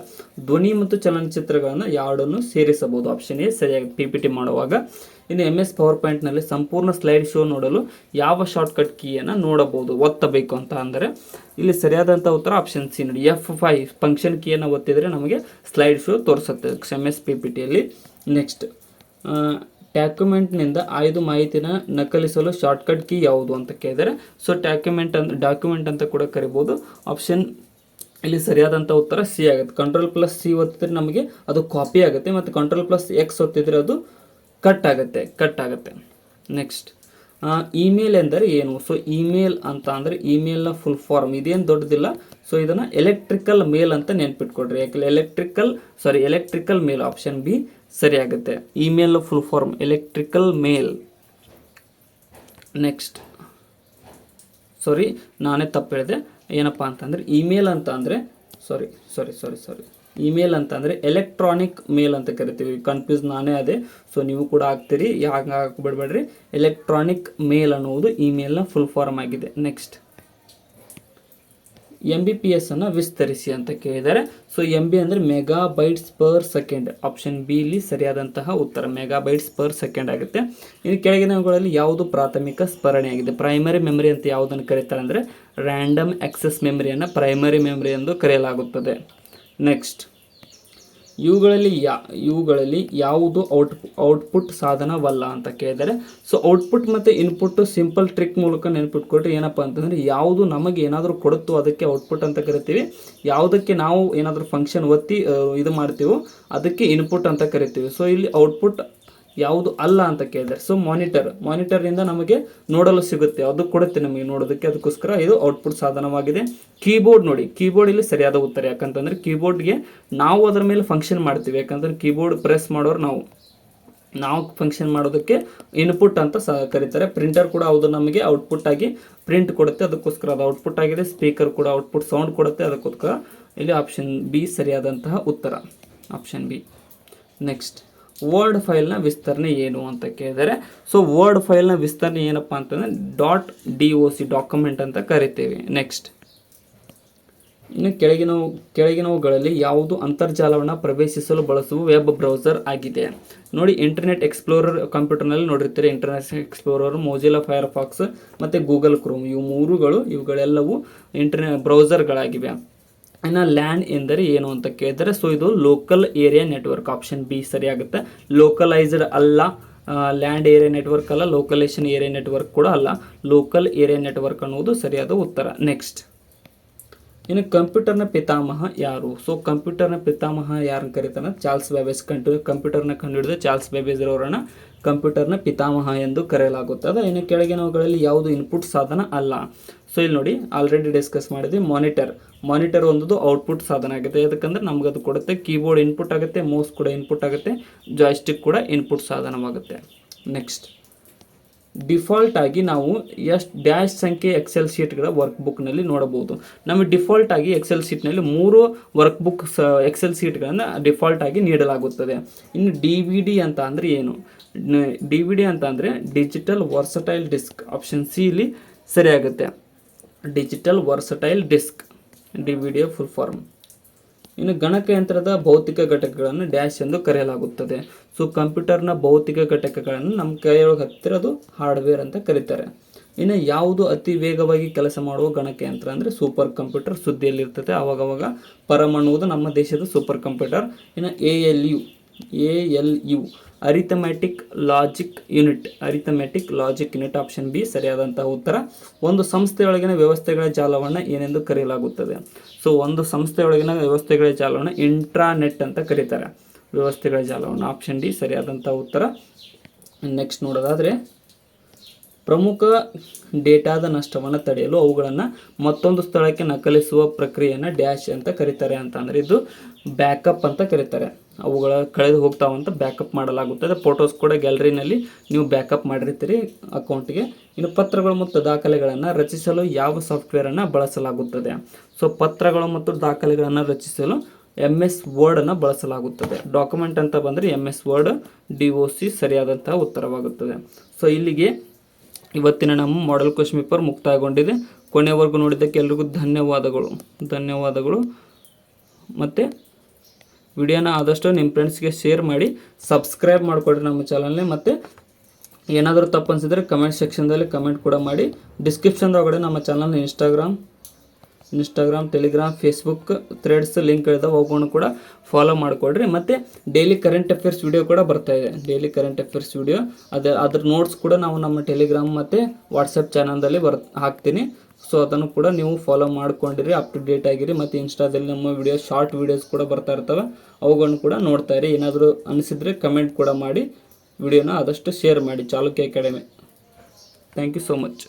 ಧ್ವನಿ ಮತ್ತು ಚಲನಚಿತ್ರಗಳನ್ನು ಎರಡನ್ನೂ ಸೇರಿಸಬಹುದು. ಆಪ್ಷನ್ ಎ ಸರಿಯಾಗಿ PPT ಮಾಡುವಾಗ. ಇನ್ನು MS ಪವರ್ ಪಾಯಿಂಟ್ನಲ್ಲಿ ಸಂಪೂರ್ಣ ಸ್ಲೈಡ್ ಶೋ ನೋಡಲು ಯಾವ ಶಾರ್ಟ್ಕಟ್ ಕೀಯನ್ನು ನೋಡಬಹುದು, ಒತ್ತಬೇಕು ಅಂತ ಅಂದರೆ ಇಲ್ಲಿ ಸರಿಯಾದಂಥ ಉತ್ತರ ಆಪ್ಷನ್ ಸಿ ನೋಡಿ, F5 ಫಂಕ್ಷನ್ ಕೀಯನ್ನು ಒತ್ತಿದರೆ ನಮಗೆ ಸ್ಲೈಡ್ ಶೋ ತೋರಿಸುತ್ತೆ MS PPTಯಲ್ಲಿ. ನೆಕ್ಸ್ಟ್, ಡಾಕ್ಯುಮೆಂಟ್ನಿಂದ ಆಯ್ದ ಮಾಹಿತಿನ ನಕಲಿಸಲು ಶಾರ್ಟ್ಕಟ್ ಕೀ ಯಾವುದು ಅಂತ ಕೇಳಿದರೆ, ಸೊ ಡಾಕ್ಯುಮೆಂಟ್ ಅಂತ ಕೂಡ ಕರಿಬೋದು. ಆಪ್ಷನ್ ಇಲ್ಲಿ ಸರಿಯಾದಂಥ ಉತ್ತರ ಸಿ ಆಗುತ್ತೆ. Ctrl+C ಒತ್ತಿದ್ರೆ ನಮಗೆ ಅದು ಕಾಪಿ ಆಗುತ್ತೆ, ಮತ್ತು Ctrl+X ಒತ್ತಿದ್ರೆ ಅದು ಕಟ್ ಆಗುತ್ತೆ. ನೆಕ್ಸ್ಟ್, ಇಮೇಲ್ ಎಂದರೆ ಏನು? ಸೊ ಇಮೇಲ್ ಅಂತ ಅಂದರೆ ಇಮೇಲ್ನ ಫುಲ್ ಫಾರ್ಮ್ ಇದೇನು ದೊಡ್ಡದಿಲ್ಲ. ಸೊ ಇದನ್ನು ಎಲೆಕ್ಟ್ರಿಕಲ್ ಮೇಲ್ ಅಂತ ನೆನ್ಪಿಟ್ಕೊಡ್ರಿ. ಯಾಕೆ ಎಲೆಕ್ಟ್ರಿಕಲ್ ಮೇಲ್. ಆಪ್ಷನ್ ಬಿ ಸರಿಯಾಗುತ್ತೆ. Email full form electrical mail. Next, ನಾನೇ ತಪ್ಪು ಹೇಳಿದೆ. ಏನಪ್ಪ ಅಂತಂದರೆ ಇಮೇಲ್ ಅಂತ ಅಂದರೆ ಇಮೇಲ್ ಅಂತ ಅಂದರೆ ಎಲೆಕ್ಟ್ರಾನಿಕ್ ಮೇಲ್ ಅಂತ ಕರಿತೀವಿ. ಕನ್ಫ್ಯೂಸ್ ನಾನೇ ಅದೇ, ಸೊ ನೀವು ಕೂಡ ಆಗ್ತೀರಿ, ಹಾಕಬೇಡ್ಬೇಡ್ರಿ. ಎಲೆಕ್ಟ್ರಾನಿಕ್ ಮೇಲ್ ಅನ್ನುವುದು ಇಮೇಲ್ನ ಫುಲ್ ಫಾರ್ಮ್ ಆಗಿದೆ. ನೆಕ್ಸ್ಟ್, MBPS ಅನ್ನು ವಿಸ್ತರಿಸಿ ಅಂತ ಕೇಳಿದ್ದಾರೆ. ಸೊ MB ಅಂದರೆ ಮೆಗಾಬೈಟ್ಸ್ ಪರ್ ಸೆಕೆಂಡ್. ಆಪ್ಷನ್ ಬಿ ಇಲ್ಲಿ ಸರಿಯಾದಂತಹ ಉತ್ತರ, ಮೆಗಾಬೈಟ್ಸ್ ಪರ್ ಸೆಕೆಂಡ್ ಆಗುತ್ತೆ. ಇನ್ನು ಕೆಳಗಿನವುಗಳಲ್ಲಿ ಯಾವುದು ಪ್ರಾಥಮಿಕ ಸ್ಮರಣೆಯಾಗಿದೆ? ಪ್ರೈಮರಿ ಮೆಮರಿ ಅಂತ ಯಾವುದನ್ನು ಕರೀತಾರೆ ಅಂದರೆ ರ್ಯಾಂಡಮ್ ಆಕ್ಸೆಸ್ ಮೆಮರಿಯನ್ನು ಪ್ರೈಮರಿ ಮೆಮರಿ ಎಂದು ಕರೆಯಲಾಗುತ್ತದೆ. ನೆಕ್ಸ್ಟ್, ಇವುಗಳಲ್ಲಿ ಯಾವುದು ಔಟ್ಪುಟ್ ಸಾಧನವಲ್ಲ ಅಂತ ಕೇಳಿದರೆ, ಸೊ ಔಟ್ಪುಟ್ ಮತ್ತು ಇನ್ಪುಟ್ ಸಿಂಪಲ್ ಟ್ರಿಕ್ ಮೂಲಕ ನೆನಪಿಟ್ಕೊಟ್ರೆ ಏನಪ್ಪ ಅಂತಂದರೆ, ಯಾವುದು ನಮಗೆ ಏನಾದರೂ ಕೊಡುತ್ತೋ ಅದಕ್ಕೆ ಔಟ್ಪುಟ್ ಅಂತ ಕರಿತೀವಿ, ಯಾವುದಕ್ಕೆ ನಾವು ಏನಾದರೂ ಫಂಕ್ಷನ್ ಒತ್ತಿ ಇದು ಮಾಡ್ತೀವೋ ಅದಕ್ಕೆ ಇನ್ಪುಟ್ ಅಂತ ಕರಿತೀವಿ. ಸೊ ಇಲ್ಲಿ ಔಟ್ಪುಟ್ ಯಾವುದು ಅಲ್ಲ ಅಂತ ಕೇಳಿದರೆ, ಸೊ ಮಾನಿಟರ್ನಿಂದ ನಮಗೆ ನೋಡಲು ಸಿಗುತ್ತೆ, ಅದು ಕೊಡುತ್ತೆ ನಮಗೆ ನೋಡೋದಕ್ಕೆ, ಅದಕ್ಕೋಸ್ಕರ ಇದು ಔಟ್ಪುಟ್ ಸಾಧನವಾಗಿದೆ. ಕೀಬೋರ್ಡ್ ನೋಡಿ, ಕೀಬೋರ್ಡ್ ಇಲ್ಲಿ ಸರಿಯಾದ ಉತ್ತರ. ಯಾಕಂತಂದರೆ ಕೀಬೋರ್ಡ್ಗೆ ನಾವು ಅದರ ಮೇಲೆ ಫಂಕ್ಷನ್ ಮಾಡ್ತೀವಿ. ಯಾಕಂದರೆ ಕೀಬೋರ್ಡ್ ಪ್ರೆಸ್ ಮಾಡೋರು ನಾವು ಫಂಕ್ಷನ್ ಮಾಡೋದಕ್ಕೆ ಇನ್ಪುಟ್ ಅಂತ ಕರೀತಾರೆ. ಪ್ರಿಂಟರ್ ಕೂಡ ಅದು ನಮಗೆ ಔಟ್ಪುಟ್ ಆಗಿ ಪ್ರಿಂಟ್ ಕೊಡುತ್ತೆ, ಅದಕ್ಕೋಸ್ಕರ ಅದು ಔಟ್ಪುಟ್ ಆಗಿದೆ. ಸ್ಪೀಕರ್ ಕೂಡ ಔಟ್ಪುಟ್ ಸೌಂಡ್ ಕೊಡುತ್ತೆ, ಅದಕ್ಕೋಸ್ಕರ ಇಲ್ಲಿ ಆಪ್ಷನ್ ಬಿ ಸರಿಯಾದಂತಹ ಉತ್ತರ, ಆಪ್ಷನ್ ಬಿ. ನೆಕ್ಸ್ಟ್, ವರ್ಡ್ ಫೈಲ್ನ ವಿಸ್ತರಣೆ ಏನು ಅಂತ ಕೇಳಿದರೆ, ಸೊ ವರ್ಡ್ ಫೈಲ್ನ ವಿಸ್ತರಣೆ ಏನಪ್ಪ ಅಂತಂದರೆ .doc ಡಾಕ್ಯುಮೆಂಟ್ ಅಂತ ಕರಿತೇವೆ. ನೆಕ್ಸ್ಟ್, ಇನ್ನು ಕೆಳಗಿನವುಗಳಲ್ಲಿ ಯಾವುದು ಅಂತರ್ಜಾಲವನ್ನು ಪ್ರವೇಶಿಸಲು ಬಳಸುವ ವೆಬ್ ಬ್ರೌಸರ್ ಆಗಿದೆ? ನೋಡಿ, ಇಂಟರ್ನೆಟ್ ಎಕ್ಸ್ಪ್ಲೋರರ್ ಕಂಪ್ಯೂಟರ್ನಲ್ಲಿ ನೋಡಿರ್ತೀರಿ. ಇಂಟರ್ನೆಟ್ ಎಕ್ಸ್ಪ್ಲೋರರ್, ಮೊಜಿಲ್ಲಾ ಫೈರ್ಫಾಕ್ಸ್ ಮತ್ತು ಗೂಗಲ್ ಕ್ರೋಮ್, ಇವುಗಳೆಲ್ಲವೂ ಇಂಟರ್ನೆಟ್ ಬ್ರೌಸರ್ಗಳಾಗಿವೆ. ಇನ್ನು ಲ್ಯಾನ್ ಎಂದರೆ ಏನು ಅಂತ ಕೇಳಿದರೆ, ಸೊ ಇದು local area network, option B ಸರಿಯಾಗುತ್ತೆ. ಲೋಕಲೈಸ್ಡ್ ಅಲ್ಲ, ಲ್ಯಾಂಡ್ ಏರಿಯಾ ನೆಟ್ವರ್ಕ್ ಅಲ್ಲ, ಲೋಕಲೇಷನ್ ಏರಿಯಾ ನೆಟ್ವರ್ಕ್ ಕೂಡ ಅಲ್ಲ, ಲೋಕಲ್ ಏರಿಯಾ ನೆಟ್ವರ್ಕ್ ಅನ್ನುವುದು ಸರಿಯಾದ ಉತ್ತರ. ನೆಕ್ಸ್ಟ್, ಇನ್ನು ಕಂಪ್ಯೂಟರ್ನ ಪಿತಾಮಹ ಯಾರು? ಸೊ ಕಂಪ್ಯೂಟರ್ನ ಪಿತಾಮಹ ಯಾರನ್ನು ಕರೀತಾನೆ? Charles Babbage. ಕಂಪ್ಯೂಟರ್ನ ಕಂಡುಹಿಡಿದ ಚಾರ್ಲ್ಸ್ ಬ್ಯಾಬೇಜ್ ಅವರನ್ನು ಕಂಪ್ಯೂಟರ್ನ ಪಿತಾಮಹ ಎಂದು ಕರೆಯಲಾಗುತ್ತದೆ. ಇನ್ನು ಕೆಳಗಿನವುಗಳಲ್ಲಿ ಯಾವುದು ಇನ್ಪುಟ್ ಸಾಧನ ಅಲ್ಲ? ಸೊ ಇಲ್ಲಿ ನೋಡಿ, ಆಲ್ರೆಡಿ ಡಿಸ್ಕಸ್ ಮಾಡಿದ್ವಿ. ಮಾನಿಟರ್ ಒಂದು ಔಟ್ಪುಟ್ ಸಾಧನ ಆಗುತ್ತೆ. ಯಾಕಂದರೆ ನಮ್ಗೆ ಅದು ಕೊಡುತ್ತೆ, ಕೀಬೋರ್ಡ್ ಇನ್ಪುಟ್ ಆಗುತ್ತೆ, ಮೌಸ್ ಕೂಡ ಇನ್ಪುಟ್ ಆಗುತ್ತೆ, ಜಾಯ್ಸ್ಟಿಕ್ ಕೂಡ ಇನ್ಪುಟ್ ಸಾಧನವಾಗುತ್ತೆ. ನೆಕ್ಸ್ಟ್, ಡಿಫಾಲ್ಟ್ ಆಗಿ ನಾವು ಎಷ್ಟು ಡ್ಯಾಶ್ ಸಂಖ್ಯೆ ಎಕ್ಸೆಲ್ ಶೀಟ್ಗಳ ವರ್ಕ್ ಬುಕ್ನಲ್ಲಿ ನೋಡಬಹುದು. ನಮಗೆ ಡಿಫಾಲ್ಟ್ ಆಗಿ ಎಕ್ಸೆಲ್ ಶೀಟ್ನಲ್ಲಿ 3 ವರ್ಕ್ ಬುಕ್ ಎಕ್ಸೆಲ್ ಶೀಟ್ಗಳನ್ನು ಡಿಫಾಲ್ಟ್ ಆಗಿ ನೀಡಲಾಗುತ್ತದೆ. ಇನ್ನು DVD ಅಂತ ಅಂದರೆ ಏನು? DVD ಅಂತ ಅಂದರೆ digital versatile disc, option C ಇಲ್ಲಿ ಸರಿಯಾಗುತ್ತೆ. Digital versatile disc, DVD full form. ಇನ್ನು ಗಣಕಯಂತ್ರದ ಭೌತಿಕ ಘಟಕಗಳನ್ನು ಡ್ಯಾಶ್ ಎಂದು ಕರೆಯಲಾಗುತ್ತದೆ. ಸೊ ಕಂಪ್ಯೂಟರ್ನ ಭೌತಿಕ ಘಟಕಗಳನ್ನು ನಮ್ಮ ಕೈಯೊಳಗೆ ಹತ್ತಿರದು ಹಾರ್ಡ್ವೇರ್ ಅಂತ ಕರೀತಾರೆ. ಇನ್ನು ಯಾವುದು ಅತಿ ವೇಗವಾಗಿ ಕೆಲಸ ಮಾಡುವ ಗಣಕಯಂತ್ರ ಅಂದರೆ ಸೂಪರ್ ಕಂಪ್ಯೂಟರ್, ಸುದ್ದಿಯಲ್ಲಿರ್ತದೆ ಆವಾಗವಾಗ. ಪರಮ್ ಅನ್ನುವುದು ನಮ್ಮ ದೇಶದ ಸೂಪರ್ ಕಂಪ್ಯೂಟರ್. ಇನ್ನು ALU arithmetic logic unit, option B ಸರಿಯಾದಂತಹ ಉತ್ತರ. ಒಂದು ಸಂಸ್ಥೆಯೊಳಗಿನ ವ್ಯವಸ್ಥೆಗಳ ಜಾಲವನ್ನು ಏನೆಂದು ಕರೆಯಲಾಗುತ್ತದೆ? ಸೊ ಒಂದು ಸಂಸ್ಥೆಯೊಳಗಿನ ವ್ಯವಸ್ಥೆಗಳ ಜಾಲವನ್ನು ಇಂಟ್ರಾನೆಟ್ ಅಂತ ಕರೀತಾರೆ, ವ್ಯವಸ್ಥೆಗಳ ಜಾಲವನ್ನು, ಆಪ್ಷನ್ ಡಿ ಸರಿಯಾದಂಥ ಉತ್ತರ. ನೆಕ್ಸ್ಟ್ ನೋಡೋದಾದರೆ, ಪ್ರಮುಖ ಡೇಟಾದ ನಷ್ಟವನ್ನು ತಡೆಯಲು ಅವುಗಳನ್ನು ಮತ್ತೊಂದು ಸ್ಥಳಕ್ಕೆ ನಕಲಿಸುವ ಪ್ರಕ್ರಿಯೆಯನ್ನು ಡ್ಯಾಶ್ ಅಂತ ಕರೀತಾರೆ ಅಂತಂದರೆ ಇದು ಬ್ಯಾಕಪ್ ಅಂತ ಕರೀತಾರೆ. ಅವುಗಳ ಕಳೆದು ಹೋಗ್ತಾವಂತ ಬ್ಯಾಕಪ್ ಮಾಡಲಾಗುತ್ತದೆ. ಫೋಟೋಸ್ ಕೂಡ ಗ್ಯಾಲರಿನಲ್ಲಿ ನೀವು ಬ್ಯಾಕಪ್ ಮಾಡಿರ್ತೀರಿ ಅಕೌಂಟ್ಗೆ. ಇನ್ನು ಪತ್ರಗಳು ಮತ್ತು ದಾಖಲೆಗಳನ್ನು ರಚಿಸಲು ಯಾವ ಸಾಫ್ಟ್ವೇರನ್ನು ಬಳಸಲಾಗುತ್ತದೆ? ಸೊ ಪತ್ರಗಳು ಮತ್ತು ದಾಖಲೆಗಳನ್ನು ರಚಿಸಲು MS ವರ್ಡನ್ನು ಬಳಸಲಾಗುತ್ತದೆ. ಡಾಕ್ಯುಮೆಂಟ್ ಅಂತ ಬಂದರೆ MS ವರ್ಡ್, DOC ಸರಿಯಾದಂತಹ ಉತ್ತರವಾಗುತ್ತದೆ. ಸೊ ಇಲ್ಲಿಗೆ ಇವತ್ತಿನ ನಮ್ಮ ಮಾಡೆಲ್ ಕ್ವೆಶ್ಚನ್ ಪೇಪರ್ ಮುಕ್ತಾಯಗೊಂಡಿದೆ. ಕೊನೆಯವರೆಗೂ ನೋಡಿದ್ದಕ್ಕೆ ಎಲ್ರಿಗೂ ಧನ್ಯವಾದಗಳು. ಮತ್ತು ವಿಡಿಯೋನ ಆದಷ್ಟು ನಿಮ್ಮ ಫ್ರೆಂಡ್ಸ್ಗೆ ಶೇರ್ ಮಾಡಿ, ಸಬ್ಸ್ಕ್ರೈಬ್ ಮಾಡಿಕೊಡ್ರಿ ನಮ್ಮ ಚಾನಲ್ನೇ. ಮತ್ತು ಏನಾದರೂ ತಪ್ಪು ಅನಿಸಿದರೆ ಕಮೆಂಟ್ ಸೆಕ್ಷನ್ದಲ್ಲಿ ಕಮೆಂಟ್ ಕೂಡ ಮಾಡಿ. ಡಿಸ್ಕ್ರಿಪ್ಷನ್ದೊಳಗಡೆ ನಮ್ಮ ಚಾನಲ್ನ Instagram, Telegram, Facebook, Threads link ಇದಾವೆ, ಅವುಗಳನ್ನು ಕೂಡ ಫಾಲೋ ಮಾಡಿಕೊಡ್ರಿ. ಮತ್ತು ಡೈಲಿ ಕರೆಂಟ್ ಅಫೇರ್ಸ್ ವಿಡಿಯೋ ಕೂಡ ಬರ್ತಾಯಿದೆ. ಡೈಲಿ ಕರೆಂಟ್ ಅಫೇರ್ಸ್ ವಿಡಿಯೋ ಅದ್ರ ನೋಟ್ಸ್ ಕೂಡ ನಾವು ನಮ್ಮ ಟೆಲಿಗ್ರಾಮ್ ಮತ್ತು ವಾಟ್ಸಪ್ ಚಾನಲ್ದಲ್ಲಿ ಹಾಕ್ತೀನಿ. ಸೊ ಅದನ್ನು ಕೂಡ ನೀವು ಫಾಲೋ ಮಾಡ್ಕೊಂಡಿರಿ, ಅಪ್ ಟು ಡೇಟ್ ಆಗಿರಿ. ಮತ್ತು ಇನ್ಸ್ಟಾದಲ್ಲಿ ನಮ್ಮ ಶಾರ್ಟ್ ವೀಡಿಯೋಸ್ ಕೂಡ ಬರ್ತಾ ಇರ್ತವೆ, ಅವುಗಳನ್ನು ಕೂಡ ನೋಡ್ತಾ ಇರಿ. ಏನಾದರೂ ಅನಿಸಿದರೆ ಕಮೆಂಟ್ ಕೂಡ ಮಾಡಿ, ವಿಡಿಯೋನ ಆದಷ್ಟು ಶೇರ್ ಮಾಡಿ. Chalukya Academy. Thank you so much.